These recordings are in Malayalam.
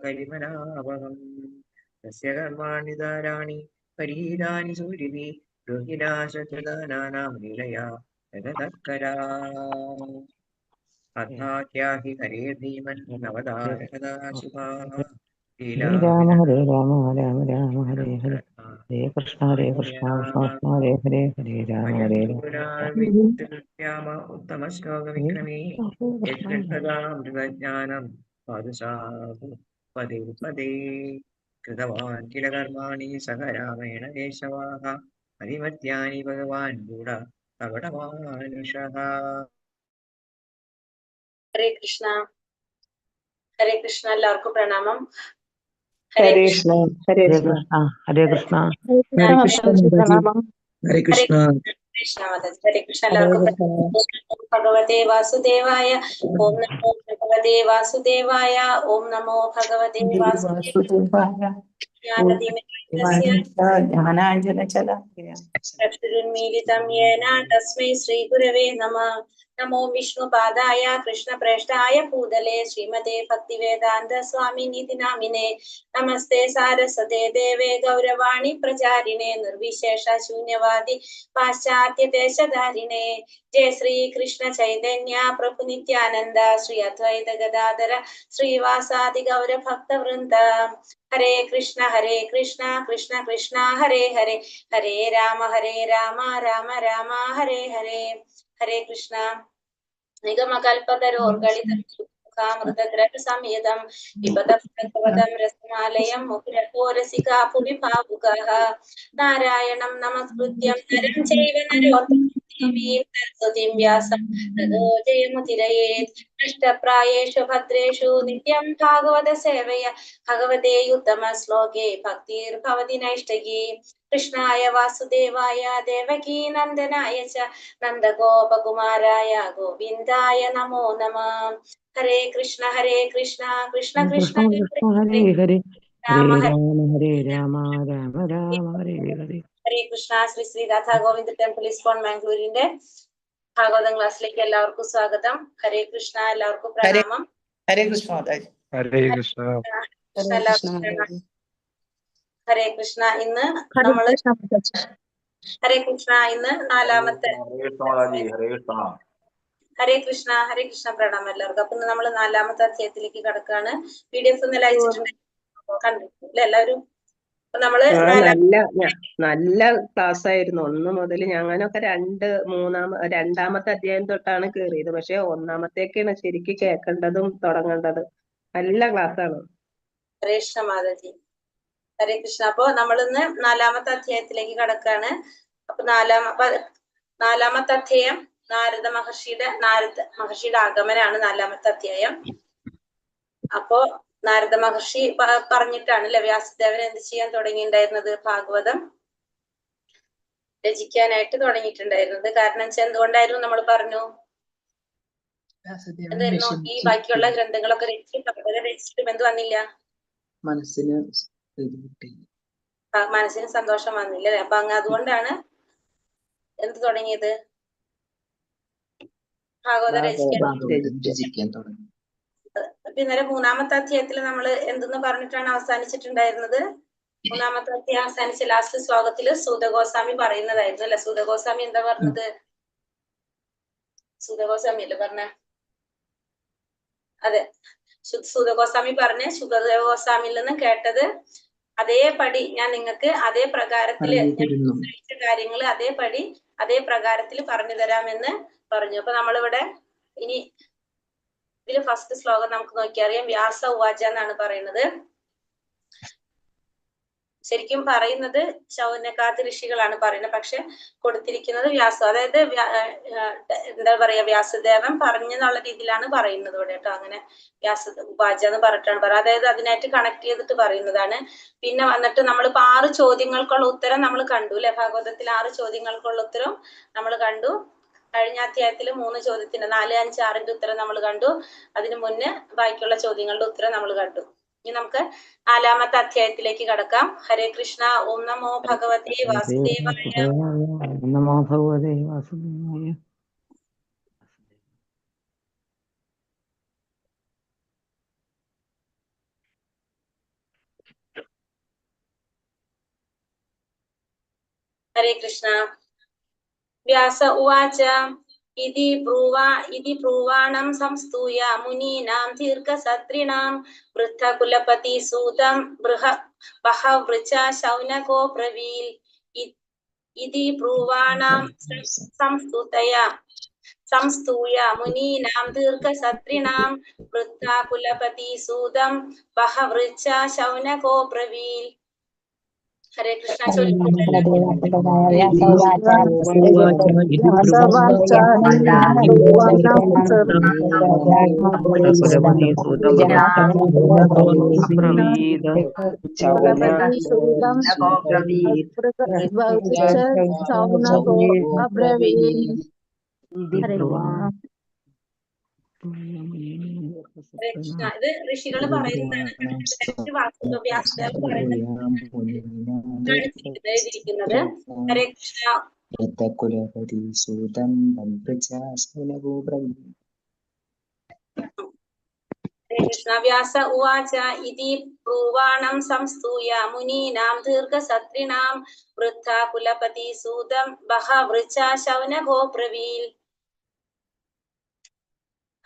കരിമനാവഹം തസ്യ കർമാണിതാരാണി പരീരാണി സൂര്യവി രോഹിരാശനാനാം ലീലയാ ജഗതക്കരാ അഥാഖ്യാഹി ഹരേ ധീമൻ നവതാരകഥാ ശുഭാ രാമ ഹരേ രാമ രാമ രാമ ഹരേ ഹരേ ഹരേ കൃഷ്ണ കൃഷ്ണ കൃഷ്ണ ഹരേ ഹരേ ഹരേ രാമ ഹരേ രാമ ഉത്തമ ശ്ലോക വിക്രമേ യജ്ഞാനം പാദുഷാഹു പദേ പദേ കൃതവാൻ കില കർമാണി സഹ രാമേണ കേശവാഹ ഹരിമത്യാനി ഭഗവാൻ ഗൂഢ കപടമാനുഷഃ. ഹരേ കൃഷ്ണ. ഹരേ കൃഷ്ണ. എല്ലാവർക്കും പ്രണാമം. ഹരേ കൃഷ്ണ ഹരേ കൃഷ്ണ ഹരേ കൃഷ്ണ ഹരേ കൃഷ്ണ. പ്രണാമം. ഹരേ കൃഷ്ണ. ഹരേ കൃഷ്ണ. എല്ലാവർക്കും ഭഗവതേ വാസുദേവായ. ഓം നമോ ഭഗവതേ വാസുദേവായ. ഓം നമോ ഭഗവതേ വാസുദേവായ. ജ്ഞാനാഞ്ജനചലാഞ്ജലിർമീലിതം യേന തസ്മൈ ശ്രീഗുരവേ നമഃ. നമോ വിഷ്ണുപാദായ കൃഷ്ണപ്രേഷ്ഠായ ഭൂതലേ ശ്രീമതേ ഭക്തിവേദാന്ത സ്വാമിനിധി നാമിനെ. നമസ്തേ സാരസ്വതേ ദേവേ ഗൗരവാണി പ്രചാരിണേ നിർവിശേഷ ശൂന്യവാദി പാശ്ചാത്യ ദേശധാരിണേ. ജയ ശ്രീ കൃഷ്ണ ചൈതന്യ പ്രഭു നിത്യാനന്ദ ശ്രീ അദ്വൈത ഗദാധര ശ്രീവാസാദി ഗൗര ഭക്തവൃന്ദ. ഹരേ കൃഷ്ണ കൃഷ്ണ കൃഷ്ണ ഹരേ ഹരേ ഹരേ രാമ രാമ രാമ ഹരേ ഹരേ. ഹരേ കൃഷ്ണ. നിഗമകൽപതരോർഗളിതമൃതദ്രവ പിബത ഭഗവതം രസമാലയം മുകുരഘോരസികാ ഭുവി ഭാവുകാഃ. നാരായണം നമസ്കൃത്യം നരം ചൈവ നരോത്തമം സരസ്വതീം വ്യാസം തതോ ജയമുദിരയേത്. നഷ്ടപ്രായേഷു ഭദ്രേഷു നിത്യം ഭാഗവത സേവയ ഭഗവതേ ഉത്തമ ശ്ലോകേ ഭക്തിർഭവതി നൈഷ്ടകീ. കൃഷ്ണായ വാസുദേവായ ദേവകീ നന്ദനായ ച നന്ദഗോപകുമാരായ ഗോവിന്ദായ നമോ നമഃ. ഹരേ കൃഷ്ണ കൃഷ്ണ കൃഷ്ണ ഹരേ ഹരേ രാമ ഹരേ രാമ ഹരേ രാമ രാമ രാമ ഹരേ ഹരേ. ഹരേ കൃഷ്ണ. ശ്രീ ശ്രീ രാധാ ഗോവിന്ദ ടെമ്പിൾ ഇസ്കോൺ മാംഗ്ലൂരിന്റെ ഭാഗവതം ക്ലാസ്സിലേക്ക് എല്ലാവർക്കും സ്വാഗതം. ഹരേ കൃഷ്ണ. എല്ലാവർക്കും പ്രണാമം. ഹരേ കൃഷ്ണ. ഹരേ കൃഷ്ണ. ഹരേ കൃഷ്ണ. ഇന്ന് നമ്മള് ഹരേ കൃഷ്ണ ഇന്ന് നാലാമത്തെ ഹരേ കൃഷ്ണ പ്രണാമം എല്ലാവർക്കും. അപ്പൊ ഇന്ന് നമ്മള് നാലാമത്തെ അധ്യായത്തിലേക്ക് കടക്കാണ്. PDF ഇന്നലെ അയച്ചിട്ടുണ്ടായിരുന്നു, കണ്ടിട്ടില്ല എല്ലാവരും? അപ്പൊ നമ്മള് നല്ല ക്ലാസ് ആയിരുന്നു. 1 മുതൽ ഞാനൊക്കെ രണ്ടാമത്തെ അധ്യായം തൊട്ടാണ് കേറിയത്. പക്ഷെ ഒന്നാമത്തേക്കാണ് ശരിക്കും കേൾക്കേണ്ടതും തുടങ്ങേണ്ടത്. നല്ല ക്ലാസ്സാണ്. ഹരേ കൃഷ്ണ മാതാജി. ഹരേ കൃഷ്ണ. അപ്പൊ നമ്മളിന്ന് നാലാമത്തെ അധ്യായത്തിലേക്ക് കടക്കാണ്. അപ്പൊ നാലാമത്തെ അധ്യായം നാരദ മഹർഷിയുടെ ആഗമനാണ് നാലാമത്തെ അധ്യായം. അപ്പോ നാരദ മഹർഷി പറഞ്ഞിട്ടാണ് വ്യാസദേവൻ എന്ത് ചെയ്യാൻ തുടങ്ങിയിട്ടുണ്ടായിരുന്നത്? ഭാഗവതം രചിക്കാനായിട്ട് തുടങ്ങിയിട്ടുണ്ടായിരുന്നത്. കാരണം വെച്ചാൽ എന്തുകൊണ്ടായിരുന്നു നമ്മൾ പറഞ്ഞു? എന്തായിരുന്നു? ഈ ബാക്കിയുള്ള ഗ്രന്ഥങ്ങളൊക്കെ രചിച്ചിട്ടും എന്ത് വന്നില്ല? മനസ്സിന് സന്തോഷം വന്നില്ല. അപ്പൊ അതുകൊണ്ടാണ് എന്ത് തുടങ്ങിയത്? ഭാഗവതം രചിക്കാൻ തുടങ്ങി. അപ്പൊ ഇന്നലെ മൂന്നാമത്തെ അധ്യായത്തിൽ നമ്മൾ എന്തെന്ന് പറഞ്ഞിട്ടാണ് അവസാനിച്ചിട്ടുണ്ടായിരുന്നത്? മൂന്നാമത്തെ അധ്യായം അവസാനിച്ച ലാസ്റ്റ് ശ്ലോകത്തില് സൂതഗോസ്വാമി പറയുന്നതായിരുന്നു അല്ലെ? സൂതഗോസ്വാമി എന്താ പറഞ്ഞത്? സൂതഗോസ്വാമി അല്ലേ പറഞ്ഞ? അതെ, സൂതഗോസ്വാമി പറഞ്ഞ സുഖദേവഗോസ്വാമിയിൽ നിന്ന് കേട്ടത് അതേപടി ഞാൻ നിങ്ങൾക്ക് അതേ പ്രകാരത്തില് കാര്യങ്ങൾ അതേ പ്രകാരത്തിൽ പറഞ്ഞു തരാമെന്ന് പറഞ്ഞു. അപ്പൊ നമ്മളിവിടെ ഇനി ഇതില് ഫസ്റ്റ് ശ്ലോകം നമുക്ക് നോക്കിയറിയാം. വ്യാസ ഉവാച എന്നാണ് പറയുന്നത്. ശരിക്കും പറയുന്നത് ശൗനകാദി ഋഷികളാണ് പറയുന്നത്. പക്ഷെ കൊടുത്തിരിക്കുന്നത് അതായത് എന്താ പറയാ, വ്യാസദേവൻ പറഞ്ഞെന്നുള്ള രീതിയിലാണ് പറയുന്നത് ഇവിടെ കേട്ടോ. അങ്ങനെ വ്യാസ ഉവാച എന്ന് പറഞ്ഞിട്ടാണ് പറയുന്നത്. അതായത് അതിനായിട്ട് കണക്ട് ചെയ്തിട്ട് പറയുന്നതാണ്. പിന്നെ വന്നിട്ട് നമ്മളിപ്പോ 6 ചോദ്യങ്ങൾക്കുള്ള ഉത്തരം നമ്മൾ കണ്ടു അല്ലെ? ഭാഗവതത്തിൽ 6 ചോദ്യങ്ങൾക്കുള്ള ഉത്തരം നമ്മൾ കണ്ടു. കഴിഞ്ഞ അധ്യായത്തിൽ 3 ചോദ്യത്തിന്റെ 4, 5, 6ന്റെ ഉത്തരം നമ്മൾ കണ്ടു. അതിനു മുന്നേ ബാക്കിയുള്ള ചോദ്യങ്ങളുടെ ഉത്തരം നമ്മൾ കണ്ടു. ഇനി നമുക്ക് നാലാമത്തെ അധ്യായത്തിലേക്ക് കടക്കാം. ഹരേ കൃഷ്ണ. ഓം നമോ ഭഗവതേ വാസുദേവായ. നമോ ഭഗവതേ വാസുദേവായ. ഹരേ കൃഷ്ണ. വ്യാസ ഉവാച ഇതി ബ്രുവാണം സംസ്തൂയ മുനീനാം ദീർഘസത്രിണാം വൃദ്ധകുലപതി സൂതം ബഹവൃച ശൗനകോ ബ്രവീൽ. ഇതി ബ്രുവാണം സംസ്തൂയ മുനീനാം ദീർഘസത്രിണാം വൃദ്ധകുലപതി സൂതം ബഹവൃച ശൗനകോ ബ്രവീൽ. ഹരേ കൃഷ്ണ. ഇത് ഋഷികള് പറയുന്നതാണ്. വ്യാസദേവൻ എഴുതിയിരിക്കുന്നത്. ഹരേ കൃഷ്ണ. കൃഷ്ണ. വ്യാസ ഉവാച ഇതി ബ്രുവാണം സംസ്തൂയ മുനീനാം ദീർഘസത്രിണാം വൃദ്ധകുലപതി സൂതം ബഹവൃച ശൗനകോ ബ്രവീൽ.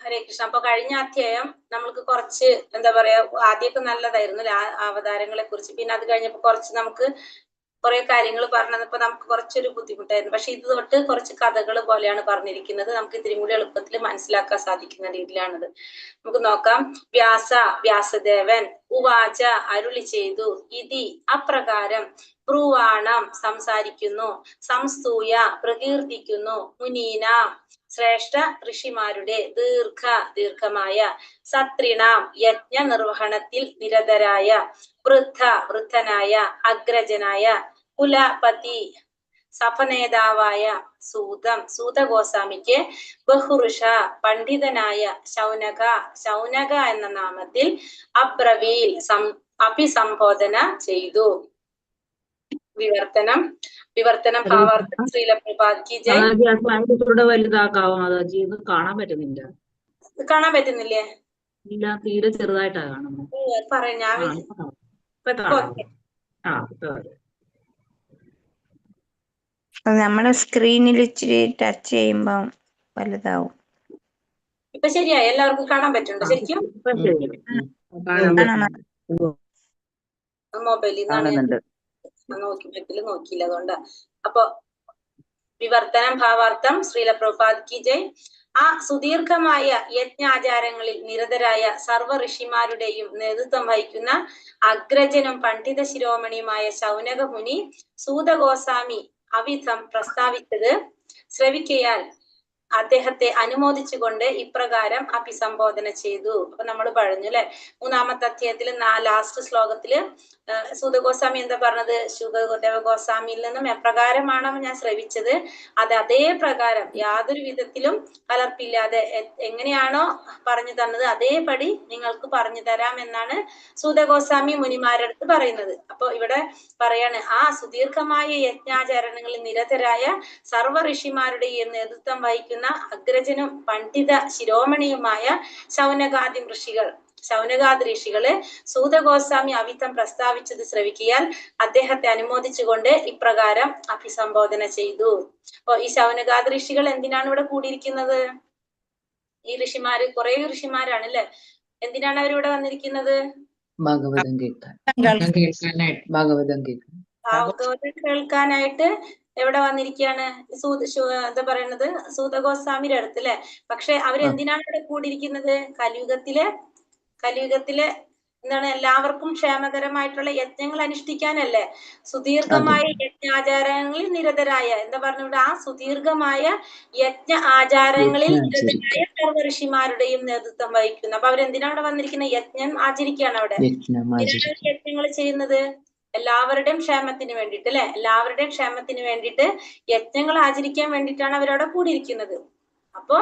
ഹരേ കൃഷ്ണ. അപ്പൊ കഴിഞ്ഞ അധ്യായം നമ്മൾക്ക് കുറച്ച് എന്താ പറയാ, ആദ്യമൊക്കെ നല്ലതായിരുന്നു അവതാരങ്ങളെ കുറിച്ച്. പിന്നെ അത് കഴിഞ്ഞപ്പോ കുറച്ച് നമുക്ക് കുറെ കാര്യങ്ങൾ പറഞ്ഞപ്പോ നമുക്ക് കുറച്ചൊരു ബുദ്ധിമുട്ടായിരുന്നു. പക്ഷെ ഇത് തൊട്ട് കുറച്ച് കഥകൾ പോലെയാണ് പറഞ്ഞിരിക്കുന്നത്. നമുക്ക് ഇത്തിരി കൂടി എളുപ്പത്തിൽ മനസ്സിലാക്കാൻ സാധിക്കുന്ന രീതിയിലാണത്. നമുക്ക് നോക്കാം. വ്യാസദേവൻ, ഉവാച അരുളി ചെയ്തു, ഇതി അപ്രകാരം, ബ്രുവാണം സംസാരിക്കുന്നു, സംസ്തൂയ പ്രകീർത്തിക്കുന്നു, മുനീനാം ശ്രേഷ്ഠ ഋഷിമാരുടെ, ദീർഘമായ, സത്രിണാം യജ്ഞ നിർവഹണത്തിൽ നിരതരായ, വൃദ്ധനായ, അഗ്രജനായ, കുലപതി സഭനേതാവായ സൂതഗോസ്വാമിക്ക്, ബഹുഋഷ പണ്ഡിതനായ ശൗനക എന്ന നാമത്തിൽ അബ്രവീൽ അഭിസംബോധന ചെയ്തു. വിവർത്തനം ഭാവാർത്ഥം ശ്രീല പ്രഭാത് കി ജയ്. വലുതാക്കാവോ മാതാജി? ഇത് കാണാൻ പറ്റുന്നില്ലേ? ഇല്ല, തീരെ ചെറുതായിട്ടാ കാണുന്നത്. പറയാം ഞാൻ. നമ്മള് സ്ക്രീനിൽ ഇച്ചിരി ടച്ച് ചെയ്യുമ്പോ വലുതാവും. ഇപ്പൊ ശരിയായി? എല്ലാവർക്കും കാണാൻ പറ്റുന്നുണ്ടോ ശരിക്കും? മൊബൈലിൽ നോക്കിയില്ല, അതുകൊണ്ടാ. അപ്പൊ വിവർത്തനം ഭാവാർത്ഥം ശ്രീല പ്രഭുപാദ് കി ജയ്. ആ സുദീർഘമായ യജ്ഞാചാരങ്ങളിൽ നിരതരായ സർവ ഋഷിമാരുടെയും നേതൃത്വം വഹിക്കുന്ന അഗ്രജനും പണ്ഡിത ശിരോമണിയുമായ ശൗനക മുനി സൂതഗോസ്വാമി അവിധം പ്രസ്താവിച്ചത് ശ്രവിക്കയാൽ അദ്ദേഹത്തെ അനുമോദിച്ചുകൊണ്ട് ഇപ്രകാരം അഭിസംബോധന ചെയ്തു. അപ്പൊ നമ്മൾ പറഞ്ഞു അല്ലെ, മൂന്നാമത്തെ അധ്യായത്തിൽ ലാസ്റ്റ് ശ്ലോകത്തില് സൂതഗോസ്വാമി എന്താ പറഞ്ഞത്? ശുകദേവ ഗോസ്വാമിയിൽ നിന്നും എപ്രകാരമാണോ ഞാൻ ശ്രവിച്ചത്, അത് അതേ പ്രകാരം യാതൊരു വിധത്തിലും കലർപ്പില്ലാതെ എങ്ങനെയാണോ പറഞ്ഞു തന്നത് അതേപടി നിങ്ങൾക്ക് പറഞ്ഞു തരാം എന്നാണ് സൂതഗോസ്വാമി മുനിമാരുടെ അടുത്ത് പറയുന്നത്. അപ്പൊ ഇവിടെ പറയാണ്, ആ സുദീർഘമായ യജ്ഞാചരണങ്ങളിൽ നിരതരായ സർവ ഋഷിമാരുടെയും നേതൃത്വം വഹിക്കുന്ന അഗ്രജനും പണ്ഡിത ശിരോമണിയുമായ ശൗനകാദി ഋഷികള് സൂതഗോസ്വാമി അവിധം പ്രസ്താവിച്ചത് ശ്രവിക്കിയാൽ അദ്ദേഹത്തെ അനുമോദിച്ചുകൊണ്ട് ഇപ്രകാരം അഭിസംബോധന ചെയ്തു. അപ്പൊ ഈ ശൗനകാദി ഋഷികൾ എന്തിനാണ് ഇവിടെ കൂടിയിരിക്കുന്നത്? ഈ ഋഷിമാര് കുറെ ഋഷിമാരാണ് അല്ലെ. എന്തിനാണ് അവരിവിടെ വന്നിരിക്കുന്നത്? ഭാഗവതം കേൾക്കാനായിട്ട് എവിടെ വന്നിരിക്കുകയാണ്? എന്താ പറയുന്നത്? സൂതഗോസ്വാമിയുടെ അടുത്ത് അല്ലെ. പക്ഷെ അവരെന്തിനാണ് ഇവിടെ കൂടിയിരിക്കുന്നത്? കലിയുഗത്തിലെ എന്താണ്, എല്ലാവർക്കും ക്ഷേമകരമായിട്ടുള്ള യജ്ഞങ്ങൾ അനുഷ്ഠിക്കാനല്ലേ. സുദീർഘമായ യജ്ഞാചാരങ്ങളിൽ നിരതരായ, എന്താ പറഞ്ഞിവിടെ, ആ സുദീർഘമായ യജ്ഞ ആചാരങ്ങളിൽ നിരതരായ സർവ ഋഷിമാരുടെയും നേതൃത്വം വഹിക്കുന്നു. അപ്പൊ അവരെന്തിനാണ് അവിടെ വന്നിരിക്കുന്നത്? യജ്ഞം ആചരിക്കുകയാണ് അവിടെ. യജ്ഞങ്ങൾ ചെയ്യുന്നത് എല്ലാവരുടെയും ക്ഷേമത്തിന് വേണ്ടിയിട്ട് അല്ലെ. എല്ലാവരുടെയും ക്ഷേമത്തിന് വേണ്ടിയിട്ട് യജ്ഞങ്ങൾ ആചരിക്കാൻ വേണ്ടിയിട്ടാണ് അവരവിടെ കൂടിയിരിക്കുന്നത്. അപ്പോ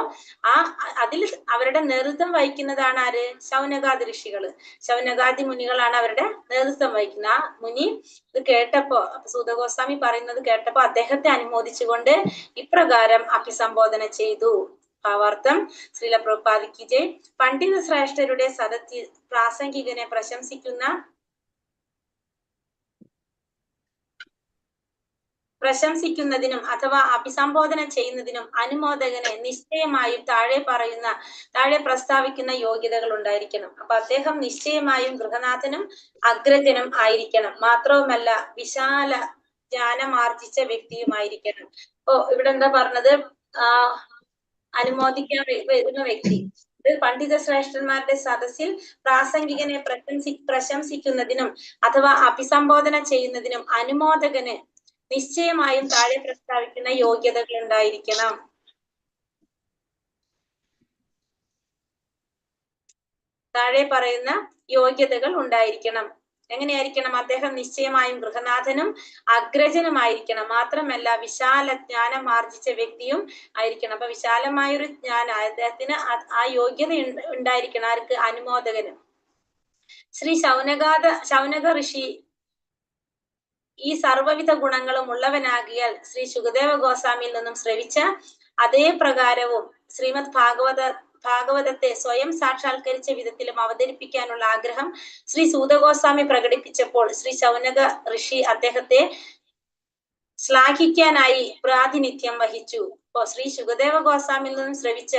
അതിൽ അവരുടെ നേതൃത്വം വഹിക്കുന്നതാണ് ആര്? ശൗനകാദി ഋഷികള്. ശൗനകാദി മുനികളാണ് അവരുടെ നേതൃത്വം വഹിക്കുന്നത്. ആ മുനി ഇത് കേട്ടപ്പോ, സൂതഗോസ്വാമി പറയുന്നത് കേട്ടപ്പോ അദ്ദേഹത്തെ അനുമോദിച്ചുകൊണ്ട് ഇപ്രകാരം അഭിസംബോധന ചെയ്തു. ഭാവാർത്ഥം ശ്രീല പ്രഭുപാദ് കി ജയ്. പണ്ഡിത ശ്രേഷ്ഠരുടെ സദത്തിൽ പ്രാസംഗികനെ പ്രശംസിക്കുന്ന പ്രശംസിക്കുന്നതിനും അഥവാ അഭിസംബോധന ചെയ്യുന്നതിനും അനുമോദകന് നിശ്ചയമായും താഴെ പ്രസ്താവിക്കുന്ന യോഗ്യതകൾ ഉണ്ടായിരിക്കണം. അപ്പൊ അദ്ദേഹം നിശ്ചയമായും ഗൃഹനാഥനും അഗ്രജനും ആയിരിക്കണം. മാത്രവുമല്ല വിശാല ജ്ഞാനമാർജിച്ച വ്യക്തിയുമായിരിക്കണം. അപ്പൊ ഇവിടെ എന്താ പറഞ്ഞത്? അനുമോദിക്കാൻ വരുന്ന വ്യക്തി പണ്ഡിത ശ്രേഷ്ഠന്മാരുടെ സദസ്സിൽ പ്രാസംഗികനെ പ്രശംസിക്കുന്നതിനും അഥവാ അഭിസംബോധന ചെയ്യുന്നതിനും അനുമോദകന് നിശ്ചയമായും താഴെ പ്രസ്താവിക്കുന്ന യോഗ്യതകൾ ഉണ്ടായിരിക്കണം. താഴെ പറയുന്ന യോഗ്യതകൾ ഉണ്ടായിരിക്കണം. എങ്ങനെയായിരിക്കണം? അദ്ദേഹം നിശ്ചയമായും ഗൃഹനാഥനും അഗ്രജനുമായിരിക്കണം. മാത്രമല്ല വിശാല ജ്ഞാനം ആർജിച്ച വ്യക്തിയും ആയിരിക്കണം. അപ്പൊ വിശാലമായൊരു ജ്ഞാനം അദ്ദേഹത്തിന് ആ യോഗ്യത ഉണ്ടായിരിക്കണം. ആർക്ക്? അനുമോദകന്. ശ്രീ ശൗനക ഋഷി ഈ സർവ്വവിധ ഗുണങ്ങളും ഉള്ളവനാകിയാൽ ശ്രീ ശുകദേവ ഗോസ്വാമിയിൽ നിന്നും ശ്രവിച്ച അതേ പ്രകാരവും ശ്രീമദ് ഭാഗവതത്തെ സ്വയം സാക്ഷാത്കരിച്ച വിധത്തിലും അവതരിപ്പിക്കാനുള്ള ആഗ്രഹം ശ്രീ സൂതഗോസ്വാമി പ്രകടിപ്പിച്ചപ്പോൾ ശ്രീ ശൗനക ഋഷി അദ്ദേഹത്തെ ശ്ലാഘിക്കാനായി പ്രാതിനിധ്യം വഹിച്ചു. അപ്പോ ശ്രീ ശുകദേവ ഗോസ്വാമിയിൽ നിന്നും ശ്രവിച്ച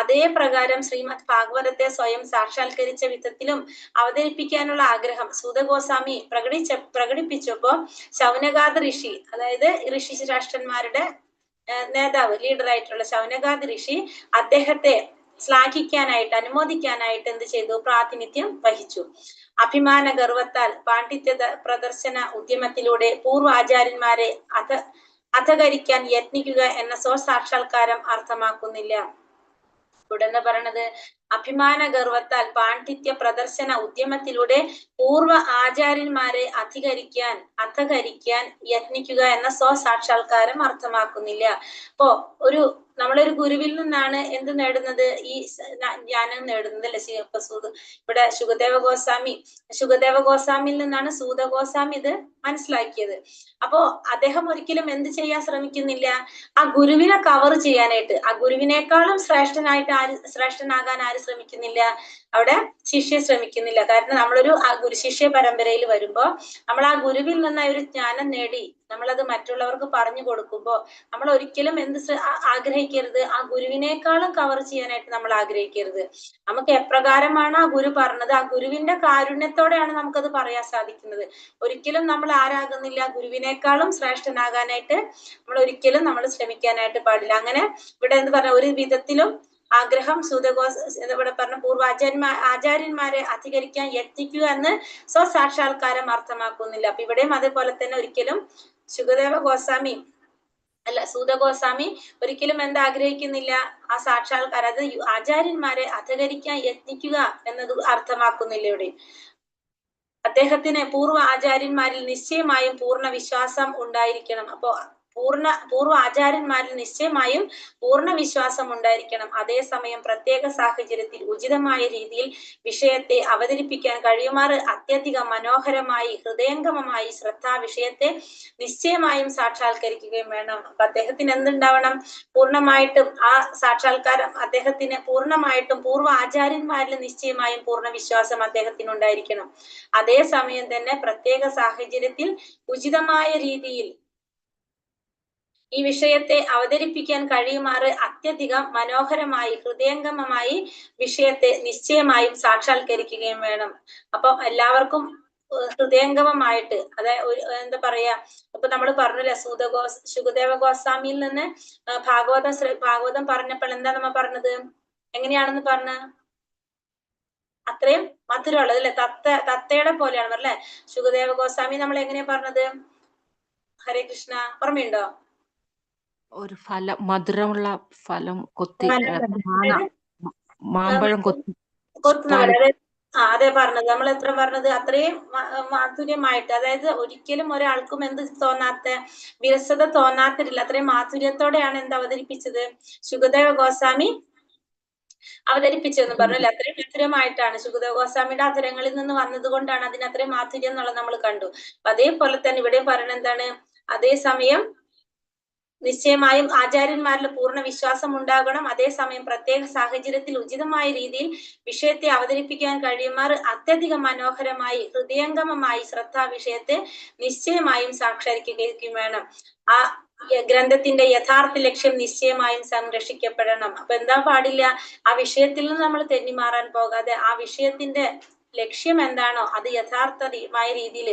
അതേ പ്രകാരം ശ്രീമദ് ഭാഗവതത്തെ സ്വയം സാക്ഷാത്കരിച്ച വിധത്തിലും അവതരിപ്പിക്കാനുള്ള ആഗ്രഹം സൂതഗോസ്വാമി പ്രകടിപ്പിച്ചപ്പോ ശൗനകാദ് ഋഷി, അതായത് ഋഷി ശ്രേഷ്ഠന്മാരുടെ നേതാവ്, ലീഡറായിട്ടുള്ള ശൗനകാദ് ഋഷി അദ്ദേഹത്തെ ശ്ലാഘിക്കാനായിട്ട്, അനുമോദിക്കാനായിട്ട് എന്ത് ചെയ്തു? പ്രാതിനിധ്യം വഹിച്ചു. അഭിമാന ഗർവത്താൽ പാണ്ഡിത്യ പ്രദർശന ഉദ്യമത്തിലൂടെ പൂർവാചാര്യന്മാരെ അധകരിക്കാൻ യത്നിക്കുക എന്ന സ്വസാക്ഷാത്കാരം അർത്ഥമാക്കുന്നില്ല. ഇവിടെ പറയണത് അഭിമാന ഗർവത്താൽ പാണ്ഡിത്യ പ്രദർശന ഉദ്യമത്തിലൂടെ പൂർവ്വ ആചാര്യന്മാരെ അധകരിക്കാൻ യത്നിക്കുക എന്ന സ്വസാക്ഷാത്കാരം അർത്ഥമാക്കുന്നില്ല. അപ്പോ നമ്മളൊരു ഗുരുവിൽ നിന്നാണ് എന്ത് നേടുന്നത്? ഈ ജ്ഞാനം നേടുന്നത് അല്ലെ? ഇവിടെ ശുകദേവ ഗോസ്വാമിയിൽ നിന്നാണ് സൂതഗോസ്വാമി ഇത് മനസ്സിലാക്കിയത്. അപ്പോ അദ്ദേഹം ഒരിക്കലും എന്ത് ചെയ്യാൻ ശ്രമിക്കുന്നില്ല? ആ ഗുരുവിനെ കവർ ചെയ്യാനായിട്ട്, ആ ഗുരുവിനേക്കാളും ശ്രേഷ്ഠനാകാൻ ആര് ശ്രമിക്കുന്നില്ല? അവിടെ ശിഷ്യ ശ്രമിക്കുന്നില്ല. കാരണം നമ്മളൊരു ഗുരു ശിഷ്യ പരമ്പരയിൽ വരുമ്പോ നമ്മൾ ആ ഗുരുവിൽ നിന്ന് ഒരു ജ്ഞാനം നേടി നമ്മളത് മറ്റുള്ളവർക്ക് പറഞ്ഞു കൊടുക്കുമ്പോൾ നമ്മൾ ഒരിക്കലും ആഗ്രഹിക്കരുത്? ആ ഗുരുവിനേക്കാളും കവർ ചെയ്യാനായിട്ട് നമ്മൾ ആഗ്രഹിക്കരുത്. നമുക്ക് എപ്രകാരമാണ് ആ ഗുരു പറഞ്ഞത്, ആ ഗുരുവിന്റെ കാരുണ്യത്തോടെയാണ് നമുക്കത് പറയാൻ സാധിക്കുന്നത്. ഒരിക്കലും നമ്മൾ ആരാകുന്നില്ല? ഗുരുവിനേക്കാളും ശ്രേഷ്ഠനാകാനായിട്ട് നമ്മൾ ശ്രമിക്കാനായിട്ട് പാടില്ല. അങ്ങനെ ഇവിടെ എന്ത് പറഞ്ഞ ഒരു വിധത്തിലും ആഗ്രഹം ഇവിടെ പറഞ്ഞ ആചാര്യന്മാരെ അധികരിക്കാൻ യത്നിക്കുക എന്ന് സ്വസാക്ഷാത്കാരം അർത്ഥമാക്കുന്നില്ല. അപ്പൊ ഇവിടെയും അതേപോലെ തന്നെ ഒരിക്കലും സൂതഗോസ്വാമി ഒരിക്കലും ആഗ്രഹിക്കുന്നില്ല? ആ സാക്ഷാത്കാരം, അത് ആചാര്യന്മാരെ അധകരിക്കാൻ യത്നിക്കുക എന്നത് അർത്ഥമാക്കുന്നില്ല ഇവിടെ. അദ്ദേഹത്തിന് പൂർവ്വ ആചാര്യന്മാരിൽ നിശ്ചയമായും പൂർണ്ണ വിശ്വാസം ഉണ്ടായിരിക്കണം. അപ്പോ പൂർവ്വ ആചാര്യന്മാരിൽ നിശ്ചയമായും പൂർണ്ണ വിശ്വാസം ഉണ്ടായിരിക്കണം. അതേസമയം പ്രത്യേക സാഹചര്യത്തിൽ ഉചിതമായ രീതിയിൽ വിഷയത്തെ അവതരിപ്പിക്കാൻ കഴിയുമാറ് അത്യധികം മനോഹരമായി ഹൃദയംഗമമായി വിഷയത്തെ നിശ്ചയമായും സാക്ഷാത്കരിക്കുകയും വേണം. അപ്പൊ അദ്ദേഹത്തിന് എന്തുണ്ടാവണം? പൂർണ്ണമായിട്ടും ആ സാക്ഷാത്കാരം അദ്ദേഹത്തിന് പൂർണ്ണമായിട്ടും പൂർവ്വ ആചാര്യന്മാരിൽ നിശ്ചയമായും പൂർണ്ണ വിശ്വാസം അദ്ദേഹത്തിന് ഉണ്ടായിരിക്കണം. അതേസമയം തന്നെ പ്രത്യേക സാഹചര്യത്തിൽ ഉചിതമായ രീതിയിൽ ഈ വിഷയത്തെ അവതരിപ്പിക്കാൻ കഴിയുമാറ് അത്യധികം മനോഹരമായി ഹൃദയംഗമമായി വിഷയത്തെ നിശ്ചയമായും സാക്ഷാത്കരിക്കുകയും വേണം. അപ്പം എല്ലാവർക്കും ഹൃദയംഗമമായിട്ട്, അതായത് എന്താ പറയാ, ഇപ്പൊ നമ്മൾ പറഞ്ഞില്ല ശുകദേവ ഗോസ്വാമിയിൽ നിന്ന് ഭാഗവതം പറഞ്ഞപ്പോൾ എന്താ നമ്മ പറഞ്ഞത്? എങ്ങനെയാണെന്ന് പറഞ്ഞ അത്രയും മധുരമുള്ളത് അല്ലെ? തത്തയുടെ പോലെയാണ് അല്ലെ ശുകദേവ ഗോസ്വാമി. നമ്മൾ എങ്ങനെയാ പറഞ്ഞത്? ഹരേ കൃഷ്ണ, ഓർമ്മയുണ്ടോ? ഒരു ഫലം, മധുരമുള്ള ഫലം കൊത്തി, മാമ്പഴം കൊത്തുന്ന, അതെ പറഞ്ഞത്. നമ്മൾ എത്ര പറഞ്ഞത്? അത്രയും മാധുര്യമായിട്ട്, അതായത് ഒരിക്കലും ഒരാൾക്കും എന്ത് തോന്നാത്ത, വിരസത തോന്നാത്തില്ല, അത്രയും മാധുര്യത്തോടെയാണ് അവതരിപ്പിച്ചത് ശുകദേവ ഗോസ്വാമി അവതരിപ്പിച്ചെന്ന് പറഞ്ഞല്ലേ? അത്രയും മധുരമായിട്ടാണ് ശുകദേവ ഗോസ്വാമിയുടെ അധരങ്ങളിൽ നിന്ന് വന്നത് കൊണ്ടാണ് അതിന് അത്രയും മാധുര്യം എന്നുള്ളത് നമ്മൾ കണ്ടു. അതേപോലെ തന്നെ ഇവിടെ പറയുന്നത് എന്താണ്? അതേസമയം നിശ്ചയമായും ആചാര്യന്മാരിൽ പൂർണ്ണ വിശ്വാസം ഉണ്ടാകണം. അതേസമയം പ്രത്യേക സാഹചര്യത്തിൽ ഉചിതമായ രീതിയിൽ വിഷയത്തെ അവതരിപ്പിക്കാൻ കഴിയുമാർ അത്യധികം മനോഹരമായി ഹൃദയംഗമമായി ശ്രദ്ധാ വിഷയത്തെ നിശ്ചയമായും സാക്ഷാത്കരിക്കുകയും വേണം. ആ ഗ്രന്ഥത്തിന്റെ യഥാർത്ഥ ലക്ഷ്യം നിശ്ചയമായും സംരക്ഷിക്കപ്പെടണം. അപ്പൊ എന്താ പാടില്ല? ആ വിഷയത്തിൽ നിന്ന് നമ്മൾ തെന്നിമാറാൻ പോകാതെ ആ വിഷയത്തിന്റെ ലക്ഷ്യം എന്താണോ അത് യഥാർത്ഥമായ രീതിയിൽ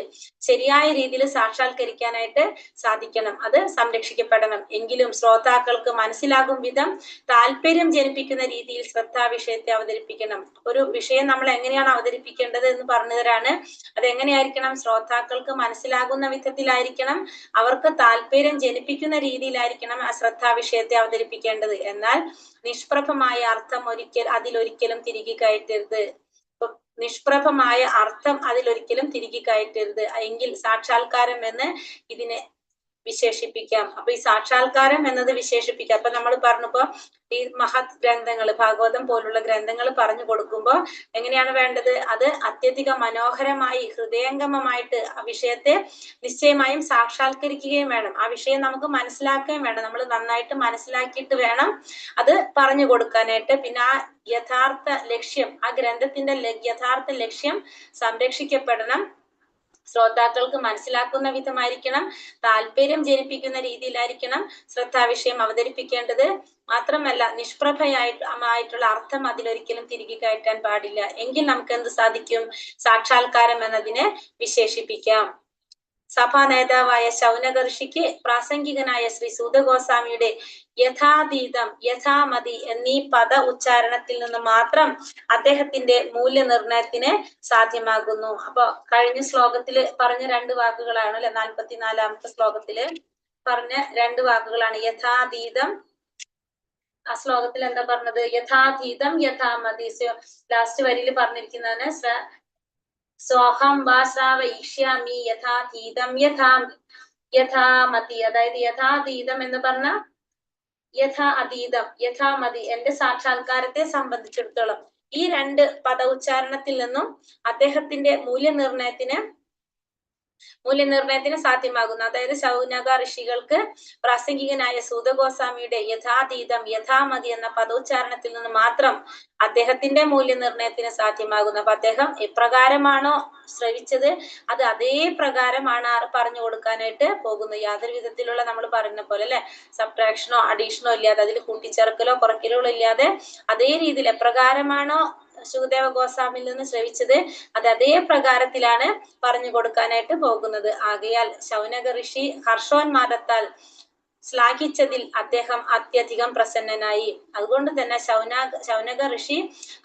ശരിയായ രീതിയിൽ സാക്ഷാത്കരിക്കാനായിട്ട് സാധിക്കണം. അത് സംരക്ഷിക്കപ്പെടണം. എങ്കിലും ശ്രോതാക്കൾക്ക് മനസ്സിലാകും വിധം താല്പര്യം ജനിപ്പിക്കുന്ന രീതിയിൽ ശ്രദ്ധാ വിഷയത്തെ അവതരിപ്പിക്കണം. ഒരു വിഷയം നമ്മൾ എങ്ങനെയാണ് അവതരിപ്പിക്കേണ്ടത് എന്ന് പറഞ്ഞു തരാണ്. അതെങ്ങനെയായിരിക്കണം? ശ്രോതാക്കൾക്ക് മനസ്സിലാകുന്ന വിധത്തിലായിരിക്കണം, അവർക്ക് താല്പര്യം ജനിപ്പിക്കുന്ന രീതിയിലായിരിക്കണം ആ ശ്രദ്ധാ വിഷയത്തെ അവതരിപ്പിക്കേണ്ടത്. എന്നാൽ നിഷ്പ്രഭമായ അർത്ഥം അതിലൊരിക്കലും തിരികെ കയറ്റരുത്. നിഷ്പ്രഭമായ അർത്ഥം അതിലൊരിക്കലും തിരികെ കയറ്റരുത്. എങ്കിൽ സാക്ഷാത്കാരം എന്ന് ഇതിനെ വിശേഷിപ്പിക്കാം. അപ്പൊ ഈ സാക്ഷാത്കാരം എന്നത് വിശേഷിപ്പിക്കാം. അപ്പൊ നമ്മൾ പറഞ്ഞപ്പോ ഈ മഹത് ഗ്രന്ഥങ്ങൾ, ഭാഗവതം പോലുള്ള ഗ്രന്ഥങ്ങൾ പറഞ്ഞു കൊടുക്കുമ്പോൾ എങ്ങനെയാണ് വേണ്ടത്? അത് അത്യധികം മനോഹരമായി ഹൃദയംഗമമായിട്ട് ആ വിഷയത്തെ നിശ്ചയമായും സാക്ഷാത്കരിക്കുകയും വേണം. ആ വിഷയം നമുക്ക് മനസ്സിലാക്കുകയും വേണം. നമ്മൾ നന്നായിട്ട് മനസ്സിലാക്കിയിട്ട് വേണം അത് പറഞ്ഞു കൊടുക്കാനായിട്ട്. പിന്നെ ആ യഥാർത്ഥ ലക്ഷ്യം, ആ ഗ്രന്ഥത്തിന്റെ യഥാർത്ഥ ലക്ഷ്യം സംരക്ഷിക്കപ്പെടണം. ശ്രോതാക്കൾക്ക് മനസ്സിലാക്കുന്ന വിധമായിരിക്കണം, താല്പര്യം ജനിപ്പിക്കുന്ന രീതിയിലായിരിക്കണം ശ്രദ്ധാവിഷയം അവതരിപ്പിക്കേണ്ടത്. മാത്രമല്ല നിഷ്പ്രഭമായിട്ടുള്ള അർത്ഥം അതിലൊരിക്കലും തിരികെ കയറ്റാൻ പാടില്ല. എങ്കിൽ നമുക്ക് എന്ത് സാധിക്കും? സാക്ഷാത്കാരം എന്നതിനെ വിശേഷിപ്പിക്കാം. സഭാ നേതാവായ ശൗനക ഋഷിക്ക് പ്രാസംഗികനായ ശ്രീ സൂതഗോസ്വാമിയുടെ യഥാതീതം, യഥാമതി എന്നീ പദ ഉച്ചാരണത്തിൽ നിന്ന് മാത്രം അദ്ദേഹത്തിന്റെ മൂല്യനിർണയത്തിന് സാധ്യമാകുന്നു. അപ്പൊ കഴിഞ്ഞ ശ്ലോകത്തില് പറഞ്ഞ രണ്ട് വാക്കുകളാണ് അല്ലെ, 44-ാമത്തെ ശ്ലോകത്തില് പറഞ്ഞ രണ്ട് വാക്കുകളാണ്. യഥാതീതം, ആ ശ്ലോകത്തിൽ എന്താ പറഞ്ഞത്? യഥാതീതം യഥാമതി. ലാസ്റ്റ് വരിയിൽ പറഞ്ഞിരിക്കുന്നതാണ് സോഹം വാശ്രാവയിഷ്യാമി യഥാതീതം യഥാമതി. അതായത് യഥാതീതം എന്ന് പറഞ്ഞ അതീതം, യഥാമതി എന്റെ സാക്ഷാത്കാരത്തെ സംബന്ധിച്ചിടത്തോളം ഈ രണ്ട് പദ ഉച്ചാരണത്തിൽ നിന്നും അദ്ദേഹത്തിന്റെ മൂല്യനിർണയത്തിന് സാധ്യമാകുന്നു. അതായത് ശൗനക ഋഷികൾക്ക് പ്രാസംഗികനായ സൂതഗോസ്വാമിയുടെ യഥാതീതം യഥാമതി എന്ന പദോച്ചാരണത്തിൽ നിന്ന് മാത്രം അദ്ദേഹത്തിന്റെ മൂല്യനിർണയത്തിന് സാധ്യമാകുന്നു. അപ്പൊ അദ്ദേഹം എപ്രകാരമാണോ ശ്രവിച്ചത് അത് അതേ പ്രകാരമാണ് പറഞ്ഞു കൊടുക്കാനായിട്ട് പോകുന്നത്. യാതൊരു വിധത്തിലുള്ള നമ്മൾ പറയുന്ന പോലെ അല്ലെ സബ്ട്രാക്ഷനോ അഡീഷനോ ഇല്ലാതെ, അതിൽ കൂട്ടിച്ചേർക്കലോ കുറയ്ക്കലോ ഇല്ലാതെ അതേ രീതിയിൽ എപ്രകാരമാണോ ശുകദേവ ഗോസ്വാമിയിൽ നിന്ന് ശ്രവിച്ചത് അത് അതേ പ്രകാരത്തിലാണ് പറഞ്ഞു കൊടുക്കാനായിട്ട് പോകുന്നത്. ആകയാൽ ശൗനക ഋഷി ഹർഷോന്മാദത്താൽ ശ്ലാഘിച്ചതിൽ അദ്ദേഹം അത്യധികം പ്രസന്നനായി. അതുകൊണ്ട് തന്നെ ശൗനക ഋഷി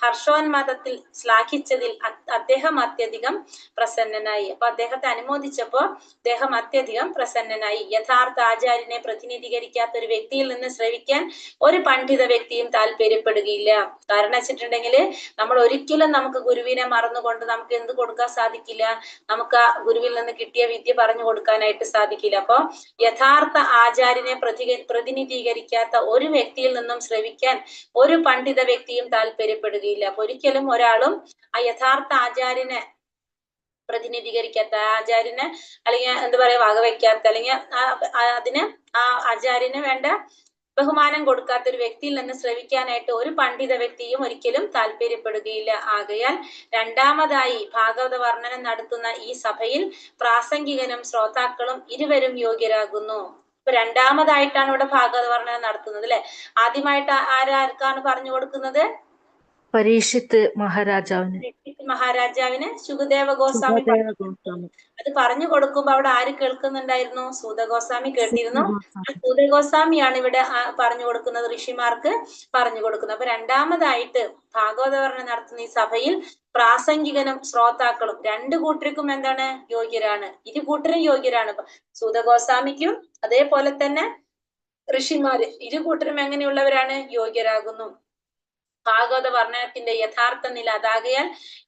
ഹർഷോന്മാദത്തിൽ ശ്ലാഘിച്ചതിൽ അദ്ദേഹം അത്യധികം പ്രസന്നനായി. അപ്പൊ അദ്ദേഹത്തെ അനുമോദിച്ചപ്പോ അദ്ദേഹം അത്യധികം പ്രസന്നനായി. യഥാർത്ഥ ആചാര്യനെ പ്രതിനിധീകരിക്കാത്ത ഒരു വ്യക്തിയിൽ നിന്ന് ശ്രവിക്കാൻ ഒരു പണ്ഡിത വ്യക്തിയും താല്പര്യപ്പെടുകയില്ല. കാരണം വെച്ചിട്ടുണ്ടെങ്കിൽ നമ്മൾ ഒരിക്കലും നമുക്ക് ഗുരുവിനെ മറന്നുകൊണ്ട് നമുക്ക് എന്ത് കൊടുക്കാൻ സാധിക്കില്ല, നമുക്ക് ആ ഗുരുവിൽ നിന്ന് കിട്ടിയ വിദ്യ പറഞ്ഞു കൊടുക്കാനായിട്ട് സാധിക്കില്ല. അപ്പൊ യഥാർത്ഥ ആചാര്യനെ പ്രതിനിധീകരിക്കാത്ത ഒരു വ്യക്തിയിൽ നിന്നും ശ്രവിക്കാൻ ഒരു പണ്ഡിത വ്യക്തിയും താല്പര്യപ്പെടുകയില്ല. അപ്പൊ ഒരിക്കലും ഒരാളും ആ യഥാർത്ഥ ആചാര്യനെ പ്രതിനിധീകരിക്കാത്ത, ആചാര്യനെ അല്ലെങ്കിൽ എന്താ പറയാ വകവയ്ക്കാത്ത, അല്ലെങ്കിൽ അതിന് ആ ആചാര്യന് വേണ്ട ബഹുമാനം കൊടുക്കാത്ത ഒരു വ്യക്തിയിൽ നിന്ന് ശ്രവിക്കാനായിട്ട് ഒരു പണ്ഡിത വ്യക്തിയും ഒരിക്കലും താല്പര്യപ്പെടുകയില്ല. ആകയാൽ രണ്ടാമതായി ഭാഗവത വർണ്ണനം നടത്തുന്ന ഈ സഭയിൽ പ്രാസംഗികനും ശ്രോതാക്കളും ഇരുവരും യോഗ്യരാകുന്നു. ഇപ്പൊ രണ്ടാമതായിട്ടാണ് ഇവിടെ ഭാഗവത വർണ്ണനം നടത്തുന്നത് അല്ലെ. ആദ്യമായിട്ട് ആർക്കാണ് പറഞ്ഞു കൊടുക്കുന്നത്? പരീക്ഷിത്ത് മഹാരാജാവിന് ശുകദേവ ഗോസ്വാമി. അത് പറഞ്ഞു കൊടുക്കുമ്പോ അവിടെ ആര് കേൾക്കുന്നുണ്ടായിരുന്നു? സൂതഗോസ്വാമി കേട്ടിരുന്നു. സൂതഗോസ്വാമിയാണ് ഇവിടെ പറഞ്ഞു കൊടുക്കുന്നത്, ഋഷിമാർക്ക് പറഞ്ഞു കൊടുക്കുന്നത്. അപ്പൊ രണ്ടാമതായിട്ട് ഭാഗവത വർണ്ണനം നടത്തുന്ന ഈ സഭയിൽ പ്രാസംഗികനും ശ്രോതാക്കളും രണ്ടു കൂട്ടർക്കും എന്താണ്? യോഗ്യരാണ്. ഇരു കൂട്ടരും യോഗ്യരാണ്. സൂതഗോസ്വാമിക്കും അതേപോലെ തന്നെ ഋഷിമാര് ഇരു കൂട്ടരും എങ്ങനെയുള്ളവരാണ്? യോഗ്യരാകുന്നു. ഭാഗവത വർണ്ണനത്തിന്റെ യഥാർത്ഥ നില അതാകയാൽ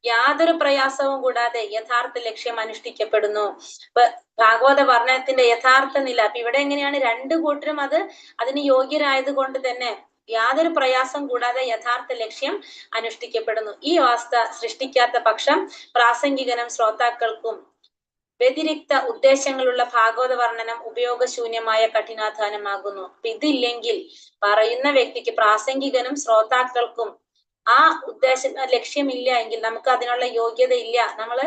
യാതൊരു പ്രയാസവും കൂടാതെ യഥാർത്ഥ ലക്ഷ്യം അനുഷ്ഠിക്കപ്പെടുന്നു. ഇപ്പൊ ഭാഗവത വർണ്ണനത്തിന്റെ യഥാർത്ഥ നില അപ്പൊ ഇവിടെ എങ്ങനെയാണ്? രണ്ടു കൂട്ടരും അതിന് യോഗ്യരായത് കൊണ്ട് തന്നെ യാതൊരു പ്രയാസം കൂടാതെ യഥാർത്ഥ ലക്ഷ്യം അനുഷ്ഠിക്കപ്പെടുന്നു. ഈ അവസ്ഥ സൃഷ്ടിക്കാത്ത പക്ഷം പ്രാസംഗികനും ശ്രോതാക്കൾക്കും വ്യതിരിക്ത ഉദ്ദേശങ്ങളുള്ള ഭാഗവത വർണ്ണനം ഉപയോഗശൂന്യമായ കഠിനാധ്വാനമാകുന്നു. അപ്പൊ ഇതില്ലെങ്കിൽ പറയുന്ന വ്യക്തിക്ക്, പ്രാസംഗികനും ശ്രോതാക്കൾക്കും ആ ലക്ഷ്യമില്ല എങ്കിൽ, നമുക്ക് അതിനുള്ള യോഗ്യത ഇല്ല, നമ്മൾ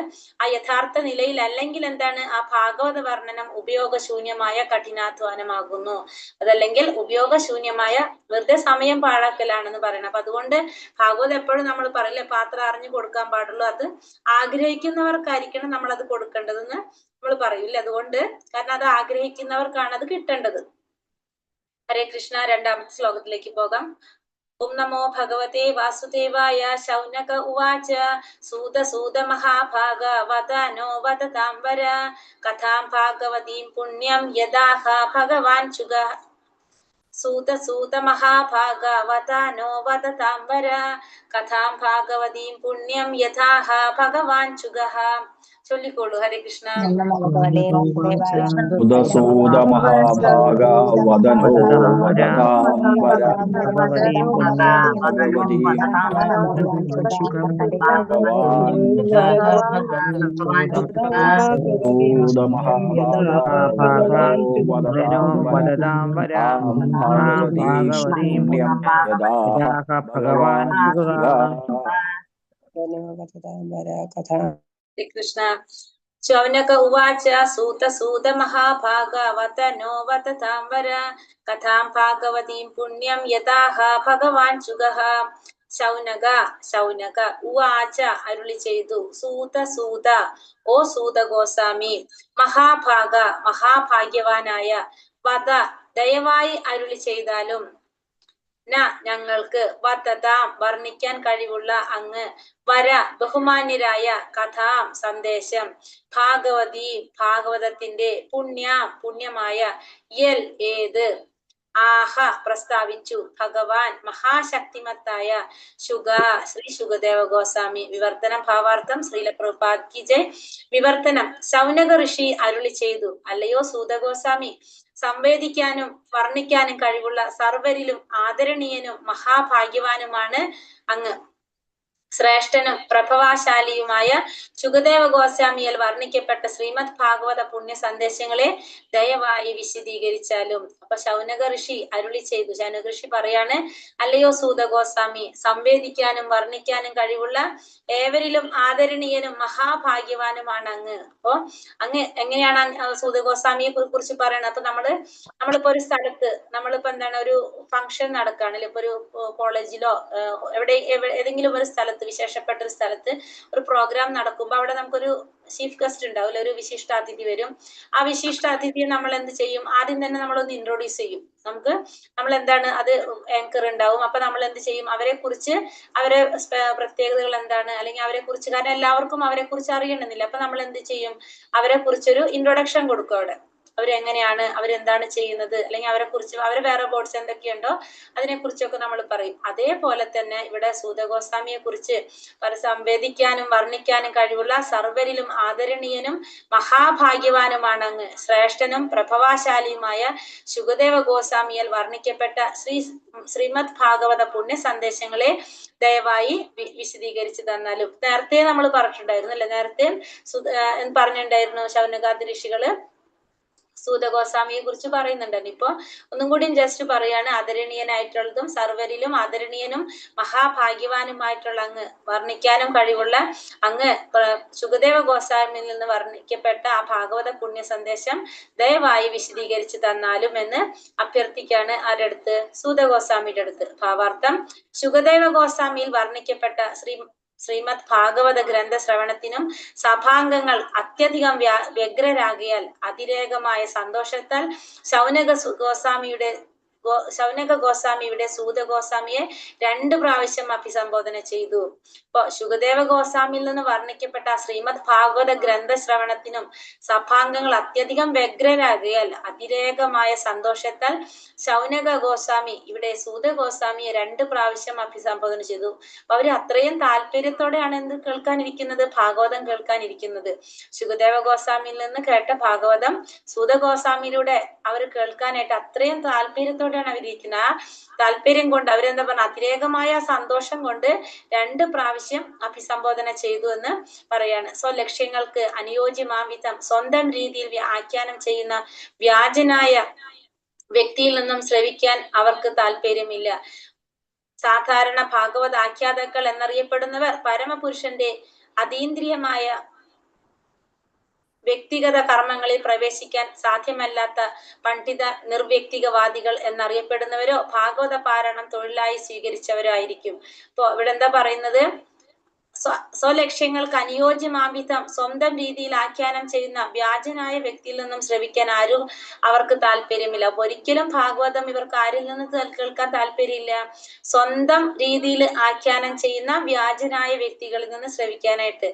ആ യഥാർത്ഥ നിലയിൽ അല്ലെങ്കിൽ എന്താണ്, ആ ഭാഗവത വർണ്ണനം ഉപയോഗശൂന്യമായ കഠിനാധ്വാനമാകുന്നു. അതല്ലെങ്കിൽ ഉപയോഗശൂന്യമായ വെറുതെ സമയം പാഴാക്കലാണെന്ന് പറയണം. അപ്പൊ അതുകൊണ്ട് ഭാഗവതം എപ്പോഴും നമ്മൾ പറയില്ലേ, പാത്രം അറിഞ്ഞു കൊടുക്കാൻ പാടുള്ളൂ, അത് ആഗ്രഹിക്കുന്നവർക്കായിരിക്കണം നമ്മൾ അത് കൊടുക്കേണ്ടതെന്ന് നമ്മൾ പറയൂല്ലേ. അതുകൊണ്ട് കാരണം അത് ആഗ്രഹിക്കുന്നവർക്കാണ് അത് കിട്ടേണ്ടത്. ഹരേ കൃഷ്ണ. രണ്ടാമത്തെ ശ്ലോകത്തിലേക്ക് പോകാം. ഓം നമോ ഭഗവതേ വാസുദേവായ. ശൗനക ഉവാച സൂത സൂത മഹാഭാഗ വദനോ വദതാം വര കഥാം ഭാഗവതീം പുണ്യം യദാഹ ഭഗവാൻ ചുഗ. സൂത സൂത മഹാഭാഗ വദനോ വദതാം വര കഥാം ഭാഗവതീം പുണ്യം യഥാഹ ഭഗവാൻ ചുഗഃ. ചൊല്ലിക്കോളൂ. ഹരേ കൃഷ്ണ. ഉദസൂത മഹാഭാഗ വദനോ വദതാം വര ഭഗവതീം പുണ്യം ഭഗവതീം ഭഗവാൻ സൂത മഹാഭാഗ വദനോ വദതാം വര ഭാഗവതീം പുണ്യം യദാഹ ഭഗവാൻ കൃഷ്ണ. ശൗനക ഉവാച സൂത സൂത മഹാഭാഗ വദനോ വദതാം വര കഥാം ഭാഗവതീം പുണ്യം യദാഹ ഭഗവാൻ ചുഗഃ. ശൗനക ശൗനക ഉവാച അരുളി ചെയ്തു. സൂത സൂത ഓ സൂത ഗോസ്വാമി. മഹാഭാഗ മഹാഭാഗ്യവാനായ. വദ ദയവായി അരുളി ചെയ്താലും. ന ഞങ്ങൾക്ക്. വദതാം വർണ്ണിക്കാൻ കഴിവുള്ള അങ്ങ്. വര ബഹുമാന്യരായ. കഥാം സന്ദേശം. ഭാഗവതി ഭാഗവതത്തിന്റെ. പുണ്യം പുണ്യമായ. യൽ ഏത്. ആഹ പ്രസ്താവിച്ചു. ഭഗവാൻ മഹാശക്തിമത്തായ. ശുഗ ശ്രീ ശുഗദേവ ഗോസ്വാമി. വിവർത്തനം ഭാവാർത്ഥം. ശ്രീല പ്രഭുപാദ് കി ജയ്. വിവർത്തനം. ശൗനക ഋഷി അരുളി ചെയ്തു. അല്ലയോ സൂത ഗോസ്വാമി, സംവേദിക്കാനും വർണ്ണിക്കാനും കഴിവുള്ള സർവരിലും ആദരണീയനും മഹാഭാഗ്യവാനുമാണ് അങ്ങ്. ശ്രേഷ്ഠനും പ്രഭവാശാലിയുമായ ശുഗദേവ ഗോസ്വാമിയാൽ വർണ്ണിക്കപ്പെട്ട ശ്രീമദ് ഭാഗവത പുണ്യ സന്ദേശങ്ങളെ ദയവായി വിശദീകരിച്ചാലും. അപ്പൊ ശൗനക ഋഷി അരുളി ചെയ്തു. ശൗനക ഋഷി പറയാണ്, അല്ലയോ സൂത ഗോസ്വാമി, സംവേദിക്കാനും വർണ്ണിക്കാനും കഴിവുള്ള ഏവരിലും ആദരണീയനും മഹാഭാഗ്യവാനുമാണ് അങ്ങ്. അപ്പൊ അങ്ങ് എങ്ങനെയാണ് സൂത ഗോസ്വാമിയെ കുറിച്ച് പറയണത്? അപ്പൊ നമ്മളിപ്പോ ഒരു സ്ഥലത്ത്, നമ്മളിപ്പോ എന്താണ്, ഒരു ഫംഗ്ഷൻ നടക്കുകയാണല്ലോ, ഇപ്പൊ ഒരു കോളേജിലോ ഏതെങ്കിലും ഒരു സ്ഥലത്ത്, വിശേഷപ്പെട്ട ഒരു സ്ഥലത്ത് ഒരു പ്രോഗ്രാം നടക്കുമ്പോൾ അവിടെ നമുക്കൊരു ചീഫ് ഗസ്റ്റ് ഉണ്ടാവില്ല, ഒരു വിശിഷ്ടാതിഥി വരും. ആ വിശിഷ്ടാതിഥിയെ നമ്മൾ എന്ത് ചെയ്യും? ആദ്യം തന്നെ നമ്മളൊന്ന് ഇൻട്രോഡ്യൂസ് ചെയ്യും. നമ്മൾ എന്താണ്, അത് ആങ്കർ ഉണ്ടാവും. അപ്പൊ നമ്മൾ എന്ത് ചെയ്യും? അവരെ കുറിച്ച്, അവരെ പ്രത്യേകതകൾ എന്താണ്, അല്ലെങ്കിൽ അവരെ കുറിച്ച്, കാരണം എല്ലാവർക്കും അവരെ കുറിച്ച് അറിയണമെന്നില്ല. അപ്പൊ നമ്മൾ എന്ത് ചെയ്യും? അവരെ കുറിച്ചൊരു ഇൻട്രൊഡക്ഷൻ കൊടുക്കും. അവിടെ അവരെങ്ങനെയാണ്, അവരെന്താണ് ചെയ്യുന്നത്, അല്ലെങ്കിൽ അവരെ കുറിച്ച്, അവര് വേറെ ബോർഡ്സ് എന്തൊക്കെയുണ്ടോ അതിനെ കുറിച്ചൊക്കെ നമ്മൾ പറയും. അതേപോലെ തന്നെ ഇവിടെ സൂത ഗോസ്വാമിയെ കുറിച്ച് സംവേദിക്കാനും വർണ്ണിക്കാനും കഴിവുള്ള സർവരിലും ആദരണീയനും മഹാഭാഗ്യവാനുമാണ് അങ്ങ്. ശ്രേഷ്ഠനും പ്രഭവാശാലിയുമായ ശുഗദേവ ഗോസ്വാമിയാൽ വർണ്ണിക്കപ്പെട്ട ശ്രീമദ് ഭാഗവത പുണ്യ സന്ദേശങ്ങളെ ദയവായി വിശദീകരിച്ചു തന്നാലും. നേരത്തെ നമ്മൾ പറഞ്ഞിട്ടുണ്ടായിരുന്നു അല്ലെ, നേരത്തെ പറഞ്ഞിട്ടുണ്ടായിരുന്നു ശൗനകാദി ഋഷികള് സൂത ഗോസ്വാമിയെ കുറിച്ച് പറയുന്നുണ്ടല്ലോ. ഇപ്പൊ ഒന്നും കൂടി ജസ്റ്റ് പറയാണ്, ആദരണീയനായിട്ടുള്ളതും സർവരിലും ആദരണീയനും മഹാഭാഗ്യവാനുമായിട്ടുള്ള അങ്ങ്, വർണ്ണിക്കാനും കഴിവുള്ള അങ്ങ് ശുഗദേവ ഗോസ്വാമിയിൽ നിന്ന് വർണ്ണിക്കപ്പെട്ട ആ ഭാഗവത പുണ്യ സന്ദേശം ദയവായി വിശദീകരിച്ചു തന്നാലും എന്ന് അഭ്യർത്ഥിക്കാണ്. ആരുടെ അടുത്ത്? സൂത ഗോസ്വാമിയുടെ അടുത്ത്. ഭാവാർത്ഥം. ശുഗദേവ ഗോസ്വാമിയിൽ വർണ്ണിക്കപ്പെട്ട ശ്രീമദ് ഭാഗവത ഗ്രന്ഥ ശ്രവണത്തിനും സഭാംഗങ്ങൾ അത്യധികം വ്യഗ്രരാകിയാൽ അതിരേകമായ സന്തോഷത്താൽ ശൗനക ഗോസ്വാമിയുടെ സൂത ഗോസ്വാമിയെ 2 പ്രാവശ്യം അഭിസംബോധന ചെയ്തു. ഇപ്പൊ ശുഗദേവ ഗോസ്വാമിയിൽ നിന്ന് വർണ്ണിക്കപ്പെട്ട ശ്രീമദ് ഭാഗവത ഗ്രന്ഥ ശ്രവണത്തിനും സഭാംഗങ്ങൾ അത്യധികം വ്യഗ്രരാകിയാൽ അതിരേകമായ സന്തോഷത്താൽ ശൗനക ഗോസ്വാമി ഇവിടെ സൂത ഗോസ്വാമിയെ 2 പ്രാവശ്യം അഭിസംബോധന ചെയ്തു. അപ്പൊ അവര് അത്രയും താല്പര്യത്തോടെയാണ് എന്ത് കേൾക്കാനിരിക്കുന്നത്? ഭാഗവതം കേൾക്കാനിരിക്കുന്നത്. ശുഗദേവ ഗോസ്വാമിയിൽ നിന്ന് കേട്ട ഭാഗവതം സൂത ഗോസ്വാമിയിലൂടെ അവർ കേൾക്കാനായിട്ട് അത്രയും താല്പര്യത്തോടെയാണ് താല്പര്യത്തോടെയാണ് അവരിയ്ക്കുന്നത്. ആ താല്പര്യം കൊണ്ട് അവരെന്താ പറഞ്ഞ അതിരേകമായ സന്തോഷം കൊണ്ട് 2 പ്രാവശ്യം അഭിസംബോധന ചെയ്തു എന്ന് പറയാണ്. സ്വലക്ഷ്യങ്ങൾക്ക് അനുയോജ്യമാം വിധം സ്വന്തം രീതിയിൽ ആഖ്യാനം ചെയ്യുന്ന വ്യാജനായ വ്യക്തിയിൽ നിന്നും ശ്രവിക്കാൻ അവർക്ക് താല്പര്യമില്ല. സാധാരണ ഭാഗവത ആഖ്യാതാക്കൾ എന്നറിയപ്പെടുന്നവർ പരമപുരുഷന്റെ അതീന്ദ്രിയമായ വ്യക്തിഗത കർമ്മങ്ങളിൽ പ്രവേശിക്കാൻ സാധ്യമല്ലാത്ത പണ്ഡിത നിർവ്യക്തികവാദികൾ എന്നറിയപ്പെടുന്നവരോ ഭാഗവത പാരായണം തൊഴിലായി സ്വീകരിച്ചവരോ ആയിരിക്കും. ഇപ്പൊ ഇവിടെ എന്താ പറയുന്നത്? സ്വലക്ഷ്യങ്ങൾക്ക് അനുയോജ്യമാം വിധം സ്വന്തം രീതിയിൽ ആഖ്യാനം ചെയ്യുന്ന വ്യാജനായ വ്യക്തിയിൽ നിന്നും ശ്രവിക്കാൻ ആരും അവർക്ക് താല്പര്യമില്ല. അപ്പൊ ഒരിക്കലും ഭാഗവതം ഇവർക്ക് ആരിൽ നിന്ന് കേൾക്കാൻ താല്പര്യമില്ല? സ്വന്തം രീതിയിൽ ആഖ്യാനം ചെയ്യുന്ന വ്യാജനായ വ്യക്തികളിൽ നിന്ന് ശ്രവിക്കാനായിട്ട്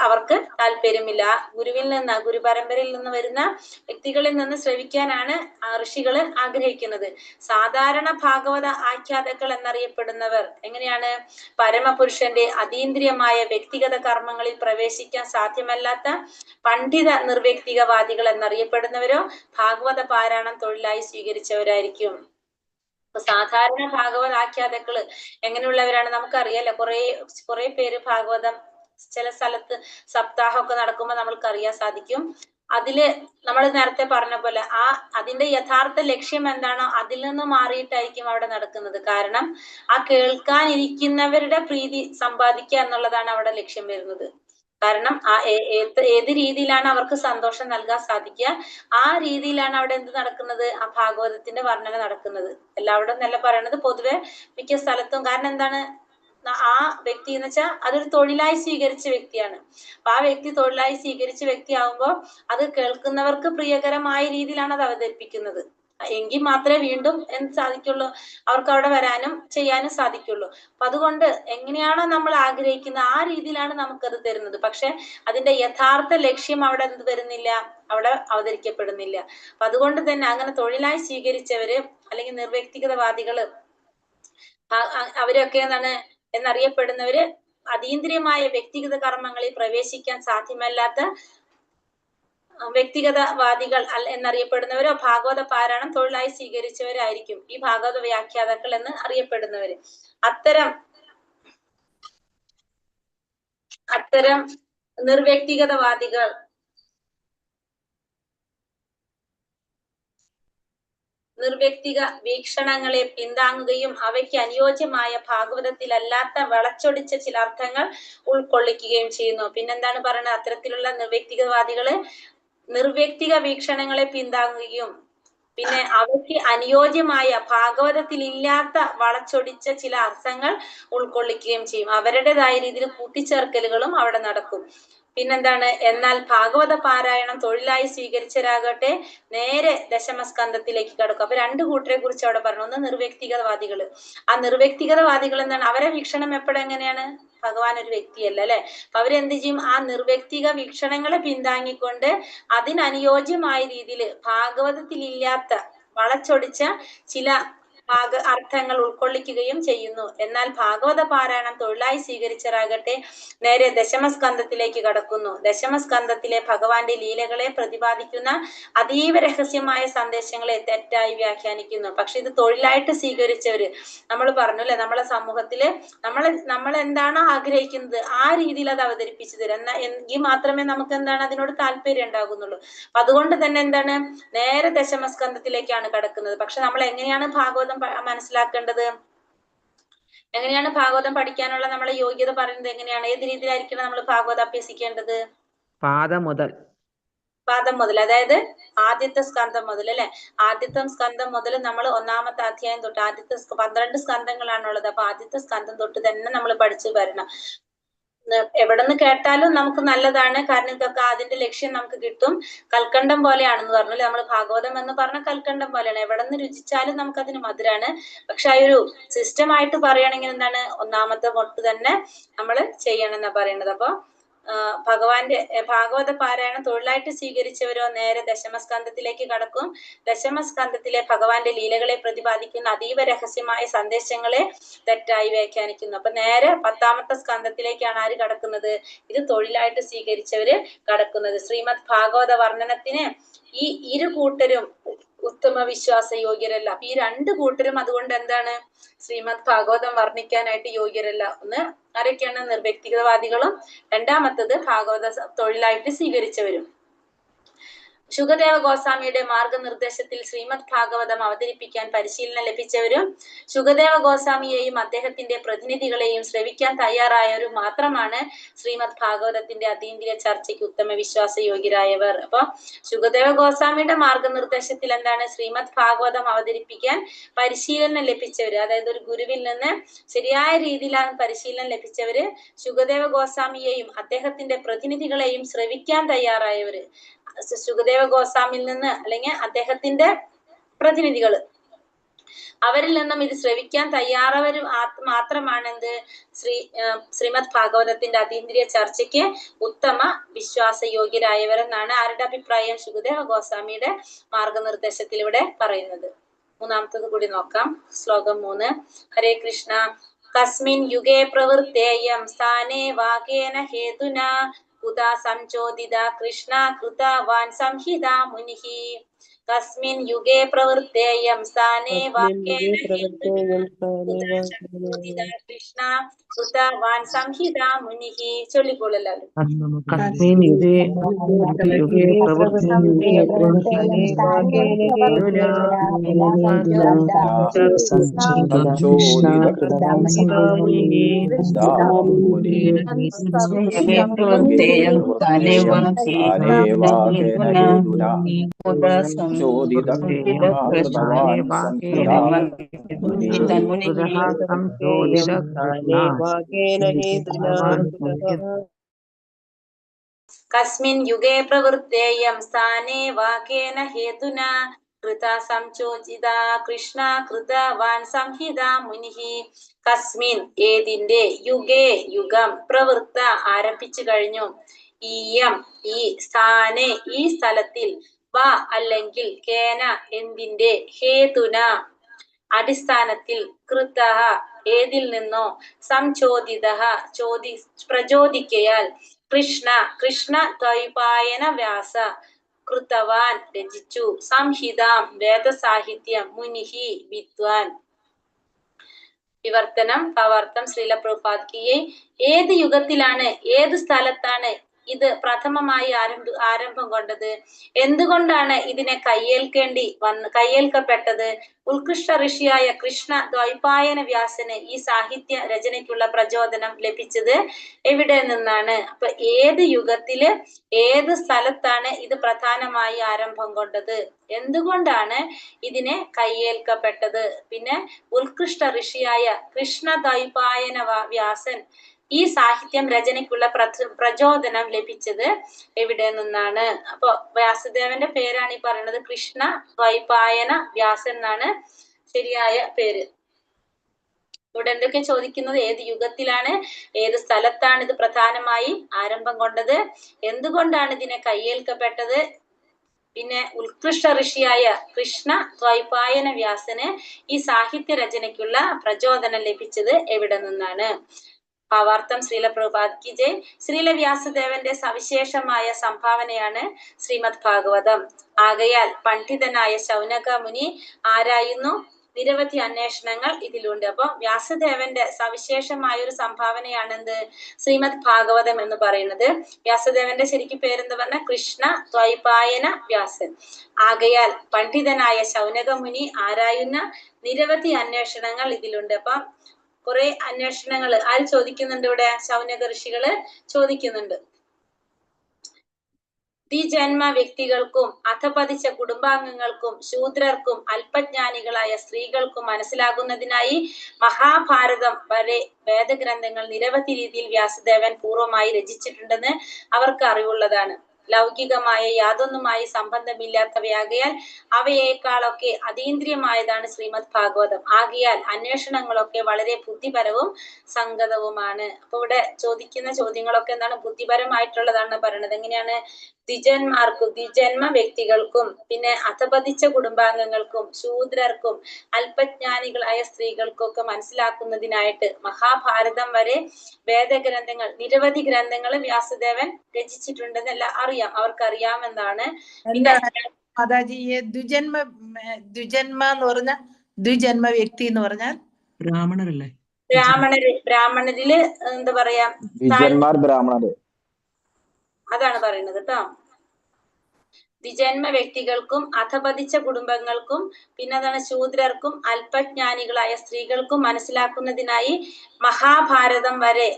അവർക്ക് താല്പര്യമില്ല. ഗുരുവിൽ നിന്ന്, ഗുരുപരമ്പരയിൽ നിന്ന് വരുന്ന വ്യക്തികളിൽ നിന്ന് ശ്രവിക്കാനാണ് ഋഷികള് ആഗ്രഹിക്കുന്നത്. സാധാരണ ഭാഗവത ആഖ്യാതാക്കൾ എന്നറിയപ്പെടുന്നവർ എങ്ങനെയാണ്? പരമപുരുഷന്റെ അതീന്ദ്രിയമായ വ്യക്തിഗത കർമ്മങ്ങളിൽ പ്രവേശിക്കാൻ സാധ്യമല്ലാത്ത പണ്ഡിത നിർവ്യക്തികവാദികൾ എന്നറിയപ്പെടുന്നവരോ ഭാഗവത പാരായണം തൊഴിലായി സ്വീകരിച്ചവരായിരിക്കും. സാധാരണ ഭാഗവത ആഖ്യാതാക്കള് എങ്ങനെയുള്ളവരാണ്? നമുക്കറിയാലോ, കുറെ പേര് ഭാഗവതം ചില സ്ഥലത്ത് സപ്താഹമൊക്കെ നടക്കുമ്പോൾ നമ്മൾക്ക് അറിയാൻ സാധിക്കും. അതില് നമ്മൾ നേരത്തെ പറഞ്ഞ പോലെ അതിന്റെ യഥാർത്ഥ ലക്ഷ്യം എന്താണോ അതിൽ നിന്ന് മാറിയിട്ടായിരിക്കും അവിടെ നടക്കുന്നത്. കാരണം ആ കേൾക്കാനിരിക്കുന്നവരുടെ പ്രീതി സമ്പാദിക്കുക എന്നുള്ളതാണ് അവിടെ ലക്ഷ്യം വരുന്നത്. കാരണം ഏത് രീതിയിലാണ് അവർക്ക് സന്തോഷം നൽകാൻ സാധിക്കുക ആ രീതിയിലാണ് അവിടെ എന്ത് നടക്കുന്നത്? ആ ഭാഗവതത്തിന്റെ വർണ്ണന നടക്കുന്നത്. എല്ലാവരും നല്ല പറയണത് പൊതുവെ മിക്ക സ്ഥലത്തും. കാരണം എന്താണ്? ആ വ്യക്തി എന്ന് വെച്ചാൽ അതൊരു തൊഴിലായി സ്വീകരിച്ച വ്യക്തിയാണ്. അപ്പൊ ആ വ്യക്തി തൊഴിലായി സ്വീകരിച്ച വ്യക്തിയാവുമ്പോൾ അത് കേൾക്കുന്നവർക്ക് പ്രിയകരമായ രീതിയിലാണ് അത് അവതരിപ്പിക്കുന്നത്. എങ്കിൽ മാത്രമേ വീണ്ടും എന്ത് സാധിക്കുള്ളൂ? അവർക്ക് അവിടെ വരാനും ചെയ്യാനും സാധിക്കുള്ളൂ. അപ്പൊ അതുകൊണ്ട് എങ്ങനെയാണോ നമ്മൾ ആഗ്രഹിക്കുന്നത് ആ രീതിയിലാണ് നമുക്കത് തരുന്നത്. പക്ഷെ അതിന്റെ യഥാർത്ഥ ലക്ഷ്യം അവിടെ എന്ത് വരുന്നില്ല? അവിടെ അവതരിക്കപ്പെടുന്നില്ല. അപ്പൊ അതുകൊണ്ട് തന്നെ അങ്ങനെ തൊഴിലായി സ്വീകരിച്ചവര് അല്ലെങ്കിൽ നിർവ്യക്തിഗതവാദികള് അവരൊക്കെ എന്നറിയപ്പെടുന്നവര് അതീന്ദ്രിയമായ വ്യക്തിഗത കർമ്മങ്ങളിൽ പ്രവേശിക്കാൻ സാധ്യമല്ലാത്ത വ്യക്തിഗതവാദികൾ എന്നറിയപ്പെടുന്നവരോ ഭാഗവത പാരായണം തൊഴിലായി സ്വീകരിച്ചവരായിരിക്കും ഈ ഭാഗവത വ്യാഖ്യാതാക്കൾ എന്ന് അറിയപ്പെടുന്നവര്. അത്തരം നിർവ്യക്തിഗതവാദികൾ നിർവ്യക്തിക വീക്ഷണങ്ങളെ പിന്താങ്ങുകയും അവയ്ക്ക് അനുയോജ്യമായ ഭാഗവതത്തിലല്ലാത്ത വളച്ചൊടിച്ച ചില അർത്ഥങ്ങൾ ഉൾക്കൊള്ളിക്കുകയും ചെയ്യുന്നു. പിന്നെന്താണ് പറയുന്നത്? അത്തരത്തിലുള്ള നിർവ്യക്തികവാദികള് നിർവ്യക്തിക വീക്ഷണങ്ങളെ പിന്താങ്ങുകയും പിന്നെ അവയ്ക്ക് അനുയോജ്യമായ ഭാഗവതത്തിൽ ഇല്ലാത്ത വളച്ചൊടിച്ച ചില അർത്ഥങ്ങൾ ഉൾക്കൊള്ളിക്കുകയും ചെയ്യും. അവരുടേതായ രീതിയിൽ കൂട്ടിച്ചേർക്കലുകളും അവിടെ നടക്കും. പിന്നെന്താണ്? എന്നാൽ ഭാഗവത പാരായണം തൊഴിലായി സ്വീകരിച്ചവരാകട്ടെ നേരെ ദശമസ്കന്ധത്തിലേക്ക് കടക്കും. അപ്പൊ 2 കൂട്ടരെ കുറിച്ച് അവിടെ പറഞ്ഞു. ഒന്ന് നിർവ്യക്തിഗതവാദികള്. ആ നിർവ്യക്തിഗതവാദികൾ എന്താണ്? അവരെ വീക്ഷണം എപ്പോഴെങ്ങനെയാണ്? ഭഗവാൻ ഒരു വ്യക്തിയല്ല അല്ലെ? അപ്പൊ അവരെന്ത് ചെയ്യും? ആ നിർവ്യക്തിക വീക്ഷണങ്ങളെ പിന്താങ്ങിക്കൊണ്ട് അതിനനുയോജ്യമായ രീതിയിൽ ഭാഗവതത്തിൽ ഇല്ലാത്ത വളച്ചൊടിച്ച ചില അർത്ഥങ്ങൾ ഉൾക്കൊള്ളിക്കുകയും ചെയ്യുന്നു. എന്നാൽ ഭാഗവത പാരായണം തൊഴിലായി സ്വീകരിച്ചവരാകട്ടെ നേരെ ദശമസ്കന്ധത്തിലേക്ക് കടക്കുന്നു. ദശമസ്കന്ധത്തിലെ ഭഗവാന്റെ ലീലകളെ പ്രതിപാദിക്കുന്ന അതീവ രഹസ്യമായ സന്ദേശങ്ങളെ തെറ്റായി വ്യാഖ്യാനിക്കുന്നു. പക്ഷെ ഇത് തൊഴിലായിട്ട് സ്വീകരിച്ചവര് നമ്മൾ പറഞ്ഞു അല്ലെ, നമ്മളെ സമൂഹത്തില് നമ്മൾ എന്താണോ ആഗ്രഹിക്കുന്നത് ആ രീതിയിൽ അത് അവതരിപ്പിച്ചു തരും. എങ്കിൽ മാത്രമേ നമുക്ക് എന്താണ് അതിനോട് താല്പര്യം ഉണ്ടാകുന്നുള്ളൂ. അതുകൊണ്ട് തന്നെ എന്താണ് നേരെ ദശമസ്കന്ധത്തിലേക്കാണ് കടക്കുന്നത്. പക്ഷെ നമ്മൾ എങ്ങനെയാണ് ഭാഗവതം മനസ്സിലാക്കേണ്ടത്? എങ്ങനെയാണ് ഭാഗവതം പഠിക്കാനുള്ള നമ്മളെ യോഗ്യത പറയുന്നത്? എങ്ങനെയാണ്? ഏത് രീതിയിലായിരിക്കണം നമ്മൾ ഭാഗവതം അഭ്യസിക്കേണ്ടത്? പാദം മുതൽ, അതായത് ആദ്യത്തെ സ്കന്ധം മുതൽ അല്ലെ? ആദ്യത്തെ സ്കന്ധം മുതൽ നമ്മൾ 1-ാമത്തെ അധ്യായം തൊട്ട് ആദ്യത്തെ 12 സ്കന്ധങ്ങളാണുള്ളത്. അപ്പൊ ആദ്യത്തെ സ്കന്ധം തൊട്ട് തന്നെ നമ്മൾ പഠിച്ചു വരണം. എവിടെ നിന്ന് കേട്ടാലും നമുക്ക് നല്ലതാണ്. കാരണം ഇതൊക്കെ അതിന്റെ ലക്ഷ്യം നമുക്ക് കിട്ടും. കൽക്കണ്ടം പോലെയാണെന്ന് പറഞ്ഞാൽ നമ്മൾ ഭാഗവതം എന്ന് പറഞ്ഞ കൽക്കണ്ടം പോലെയാണ്. എവിടെ നിന്ന് രുചിച്ചാലും നമുക്ക് അതിന് മധുരാണ്. പക്ഷെ ആ ഒരു സിസ്റ്റം ആയിട്ട് പറയുകയാണെങ്കിൽ എന്താണ്? 1-ാമത്തെ തൊട്ട് തന്നെ നമ്മൾ ചെയ്യണം എന്നാ പറയുന്നത്. അപ്പൊ ഭാഗവത പാരായണം തൊഴിലായിട്ട് സ്വീകരിച്ചവരോ നേരെ ദശമസ്കന്ധത്തിലേക്ക് കടക്കും. ദശമസ്കന്ധത്തിലെ ഭഗവാന്റെ ലീലകളെ പ്രതിപാദിക്കുന്ന അതീവ രഹസ്യമായ സന്ദേശങ്ങളെ തെറ്റായി വ്യാഖ്യാനിക്കുന്നു. അപ്പൊ നേരെ 10-ാമത്തെ സ്കന്ധത്തിലേക്കാണ് ആര് കടക്കുന്നത്? ഇത് തൊഴിലായിട്ട് സ്വീകരിച്ചവര് കടക്കുന്നത്. ശ്രീമദ് ഭാഗവത വർണ്ണനത്തിന് ഈ ഇരു കൂട്ടരും ഉത്തമ വിശ്വാസ യോഗ്യരല്ല. അപ്പൊ ഈ രണ്ട് കൂട്ടരും അതുകൊണ്ട് എന്താണ് ശ്രീമദ് ഭാഗവതം വർണ്ണിക്കാനായിട്ട് യോഗ്യരല്ല. ഒന്ന് ആരൊക്കെയാണ്? വ്യക്തിഗതവാദികളും, രണ്ടാമത്തത് ഭാഗവത തൊഴിലായിട്ട് സ്വീകരിച്ചവരും. ശുകദേവ ഗോസ്വാമിയുടെ മാർഗനിർദ്ദേശത്തിൽ ശ്രീമദ് ഭാഗവതം അവതരിപ്പിക്കാൻ പരിശീലനം ലഭിച്ചവരും ശുകദേവ ഗോസ്വാമിയെയും അദ്ദേഹത്തിന്റെ പ്രതിനിധികളെയും ശ്രവിക്കാൻ തയ്യാറായവരും മാത്രമാണ് ശ്രീമദ് ഭാഗവതത്തിന്റെ അതീന്ദ്രിയ ചർച്ചയ്ക്ക് ഉത്തമ വിശ്വാസ യോഗ്യരായവർ. അപ്പൊ ശുകദേവ ഗോസ്വാമിയുടെ മാർഗനിർദ്ദേശത്തിൽ എന്താണ് ശ്രീമദ് ഭാഗവതം അവതരിപ്പിക്കാൻ പരിശീലനം ലഭിച്ചവര്, അതായത് ഒരു ഗുരുവിൽ നിന്ന് ശരിയായ രീതിയിലാണ് പരിശീലനം ലഭിച്ചവര് ശുകദേവ ഗോസ്വാമിയെയും അദ്ദേഹത്തിന്റെ പ്രതിനിധികളെയും ശ്രവിക്കാൻ തയ്യാറായവര്. ശുകദേവ ഗോസ്വാമിയിൽ നിന്ന് അല്ലെങ്കിൽ അദ്ദേഹത്തിന്റെ പ്രതിനിധികള്, അവരിൽ നിന്നും ഇത് ശ്രവിക്കാൻ തയ്യാറവരും മാത്രമാണ് എന്ത് ശ്രീമദ് ഭാഗവതത്തിന്റെ അതീന്ദ്രിയ ചർച്ചയ്ക്ക് ഉത്തമ വിശ്വാസ യോഗ്യരായവരെന്നാണ് ആരുടെ അഭിപ്രായം? ശുകദേവ ഗോസ്വാമിയുടെ മാർഗനിർദ്ദേശത്തിൽ ഇവിടെ പറയുന്നത്. മൂന്നാമത്തത് കൂടി നോക്കാം. ശ്ലോകം 3. ഹരേ കൃഷ്ണ. കസ്മിൻ യുഗേ പ്രവൃത്തേയം സ്ഥാനേ വാകേന ഹേതുന കുതാ സംചോദിത കൃഷ്ണ കൃതവാൻ സംഹിത മുനിഹി. കസ്മിൻ യുഗേ പ്രവൃത്തേയം സ്ഥാനേ വാകേന ഹേതുന കുതാ സംചോദിത കൃഷ്ണ കൃതവാൻ സംഹിത മുനിഹി. ചൊല്ലിക്കോളെല്ലാവരും. കസ്മിൻ യുഗേ കസ്മിൻ യുഗേ പ്രവൃത്തേയം സ്ഥാനേ വാകേന ഹേതുന കൃതാ സംചോദിത കൃഷ്ണ കൃതവാൻ സംഹിത മുനിഹി. കസ്മിൻ ഏതിന്റെ, യുഗേ യുഗം, പ്രവൃത്ത ആരംഭിച്ചു കഴിഞ്ഞു, ഈയം ഈ, സ്ഥാനെ ഈ സ്ഥലത്തിൽ, വ അല്ലെങ്കിൽ കേന എന്തിന്റെ, ഹേതുന അടിസ്ഥാനത്തിൽ, കൃത ഏതിൽ നിന്നോ, സംചോദിത പ്രചോദിക്കയാൽ, കൃഷ്ണ കൃഷ്ണ ദ്വൈപായന വ്യാസ കൃതവാൻ രചിച്ചു, സംഹിതാം വേദസാഹിത്യം, മുനിഹി വിദ്വാൻ. വിവർത്തനം പവാർത്ഥം ശ്രീല പ്രഭുപാദ് കി ജയ്. ഏത് യുഗത്തിലാണ്, ഏത് സ്ഥലത്താണ് ഇത് പ്രഥമമായി ആരംഭം കൊണ്ടത്? എന്തുകൊണ്ടാണ് ഇതിനെ കയ്യേൽക്കപ്പെട്ടത്? ഉത്കൃഷ്ട ഋഷിയായ കൃഷ്ണ ദ്വൈപായന വ്യാസന് ഈ സാഹിത്യ രചനയ്ക്കുള്ള പ്രചോദനം ലഭിച്ചത് എവിടെ നിന്നാണ്? അപ്പൊ ഏത് യുഗത്തില് ഏത് സ്ഥലത്താണ് ഇത് പ്രധാനമായി ആരംഭം കൊണ്ടത്? എന്തുകൊണ്ടാണ് ഇതിനെ കയ്യേൽക്കപ്പെട്ടത്? പിന്നെ ഉത്കൃഷ്ട ഋഷിയായ കൃഷ്ണ ദ്വൈപായന വ്യാസൻ ഈ സാഹിത്യം രചനയ്ക്കുള്ള പ്രചോദനം ലഭിച്ചത് എവിടെ നിന്നാണ്? അപ്പൊ വ്യാസദേവന്റെ പേരാണ് ഈ പറയുന്നത്. കൃഷ്ണ ദ്വൈപായന വ്യാസൻ എന്നാണ് ശരിയായ പേര്. ഇവിടെ എന്തൊക്കെ ചോദിക്കുന്നത്? ഏത് യുഗത്തിലാണ്, ഏത് സ്ഥലത്താണ് ഇത് പ്രധാനമായി ആരംഭം കൊണ്ടത്? എന്തുകൊണ്ടാണ് ഇതിനെ കയ്യേൽക്കപ്പെട്ടത്? പിന്നെ ഉത്കൃഷ്ട ഋഷിയായ കൃഷ്ണ ദ്വൈപായന വ്യാസന് ഈ സാഹിത്യ രചനയ്ക്കുള്ള പ്രചോദനം ലഭിച്ചത് എവിടെ നിന്നാണ്? ഭാവാർത്ഥം ശ്രീല പ്രഭുപാദ് കി ജയ്. ശ്രീല വ്യാസദേവന്റെ സവിശേഷമായ സംഭാവനയാണ് ശ്രീമദ് ഭാഗവതം. ആകയാൽ പണ്ഡിതനായ ശൗനക മുനി ആരായുന്നു? നിരവധി അന്വേഷണങ്ങൾ ഇതിലുണ്ട്. അപ്പൊ വ്യാസദേവന്റെ സവിശേഷമായ ഒരു സംഭാവനയാണെന്ത്? ശ്രീമദ് ഭാഗവതം എന്ന് പറയുന്നത്. വ്യാസദേവന്റെ ശരിക്കും പേരെന്ത് പറഞ്ഞ? കൃഷ്ണ ദ്വൈപായന വ്യാസൻ. ആകയാൽ പണ്ഡിതനായ ശൗനക മുനി ആരായുന്ന നിരവധി അന്വേഷണങ്ങൾ ഇതിലുണ്ട്. അപ്പൊ കുറെ അന്വേഷണങ്ങൾ ആര് ചോദിക്കുന്നുണ്ട് ഇവിടെ? ശൗനക ഋഷികള് ചോദിക്കുന്നുണ്ട്. ദ്വിജന്മ വ്യക്തികൾക്കും അധപതിച്ച കുടുംബാംഗങ്ങൾക്കും ശൂദ്രർക്കും അല്പജ്ഞാനികളായ സ്ത്രീകൾക്കും മനസ്സിലാകുന്നതിനായി മഹാഭാരതം വരെ വേദഗ്രന്ഥങ്ങൾ നിരവധി രീതിയിൽ വ്യാസദേവൻ പൂർവമായി രചിച്ചിട്ടുണ്ടെന്ന് അവർക്ക് അറിവുള്ളതാണ്. ലൗകികമായ യാതൊന്നുമായി സംബന്ധമില്ലാത്തവയാകയാൽ അവയേക്കാളൊക്കെ അതീന്ദ്രിയമായതാണ് ശ്രീമദ് ഭാഗവതം. ആകയാൽ അന്വേഷണങ്ങളൊക്കെ വളരെ ബുദ്ധിപരവും സംഗതവുമാണ്. അപ്പൊ ഇവിടെ ചോദിക്കുന്ന ചോദ്യങ്ങളൊക്കെ എന്താണ്? ബുദ്ധിപരമായിട്ടുള്ളതാണ് പറയുന്നത്. എങ്ങനെയാണ്? ദ്വിജന്മ വ്യക്തികൾക്കും പിന്നെ അധപതിച്ച കുടുംബാംഗങ്ങൾക്കും ശൂദ്രർക്കും അല്പജ്ഞാനികളായ സ്ത്രീകൾക്കും ഒക്കെ മനസ്സിലാക്കുന്നതിനായിട്ട് മഹാഭാരതം വരെ വേദഗ്രന്ഥങ്ങൾ, നിരവധി ഗ്രന്ഥങ്ങൾ വ്യാസദേവൻ രചിച്ചിട്ടുണ്ടെന്നെല്ലാം അറിയാം, അവർക്കറിയാമെന്നാണ്. പിന്നെ മാതാജി ദ്വിജന്മ എന്ന് പറഞ്ഞ ദ്വിജന്മ വ്യക്തി എന്ന് പറഞ്ഞാൽ ബ്രാഹ്മണരല്ലേ? ബ്രാഹ്മണരില് എന്താ പറയാ, ബ്രാഹ്മണര് അതാണ് പറയുന്നത് കേട്ടോ. ദ്വിജന്മ വ്യക്തികൾക്കും അധപതിച്ച കുടുംബങ്ങൾക്കും പിന്നെ അതാണ് ശൂദ്രർക്കും അല്പജ്ഞാനികളായ സ്ത്രീകൾക്കും മനസ്സിലാക്കുന്നതിനായി മഹാഭാരതം വരെ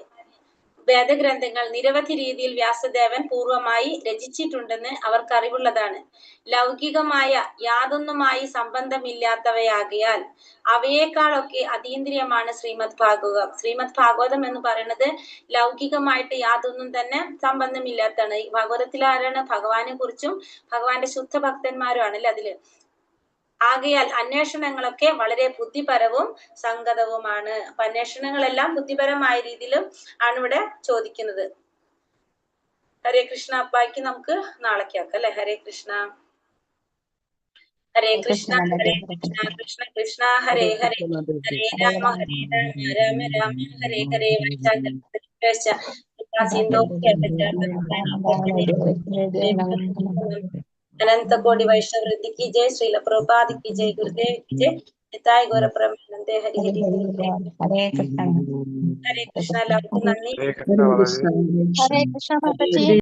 വേദഗ്രന്ഥങ്ങൾ നിരവധി രീതിയിൽ വ്യാസദേവൻ പൂർവമായി രചിച്ചിട്ടുണ്ടെന്ന് അവർക്ക് അറിവുള്ളതാണ്. ലൗകികമായ യാതൊന്നുമായി സംബന്ധമില്ലാത്തവയാകിയാൽ അവയേക്കാളൊക്കെ അതീന്ദ്രിയമാണ് ശ്രീമദ് ഭാഗവതം. ശ്രീമദ് ഭാഗവതം എന്ന് പറയുന്നത് ലൗകികമായിട്ട് യാതൊന്നും തന്നെ സംബന്ധമില്ലാത്തതാണ്. ഈ ഭാഗവതത്തിൽ ആരാണ്? ഭഗവാനെ കുറിച്ചും ഭഗവാന്റെ ശുദ്ധ ഭക്തന്മാരുമാണല്ലേ അതില്. ആകയാൽ അന്വേഷണങ്ങളൊക്കെ വളരെ ബുദ്ധിപരവും സംഗതവുമാണ്. അപ്പൊ അന്വേഷണങ്ങളെല്ലാം ബുദ്ധിപരമായ രീതിയിലും ആണ് ഇവിടെ ചോദിക്കുന്നത്. ഹരേ കൃഷ്ണ. അപ്പായ്ക്ക് നമുക്ക് നാളേക്കാക്കാം അല്ലെ. ഹരേ കൃഷ്ണ. ഹരേ കൃഷ്ണ ഹരേ കൃഷ്ണ കൃഷ്ണ കൃഷ്ണ ഹരേ ഹരേ ഹരേ രാമ രാമ രാമ ഹരേ ഹരേ अनंत कोटि वैष्णव वृद्धि की जय। श्रील प्रभुपाद की जय। गुरुदेव की जय। निताय गौर प्रेमानंदे। हरि हरि बोल। ഹരേ കൃഷ്ണ. हरे कृष्णा। എല്ലാവർക്കും നന്ദി. ഹരേ കൃഷ്ണ. ഹരേ കൃഷ്ണ മാതാജി.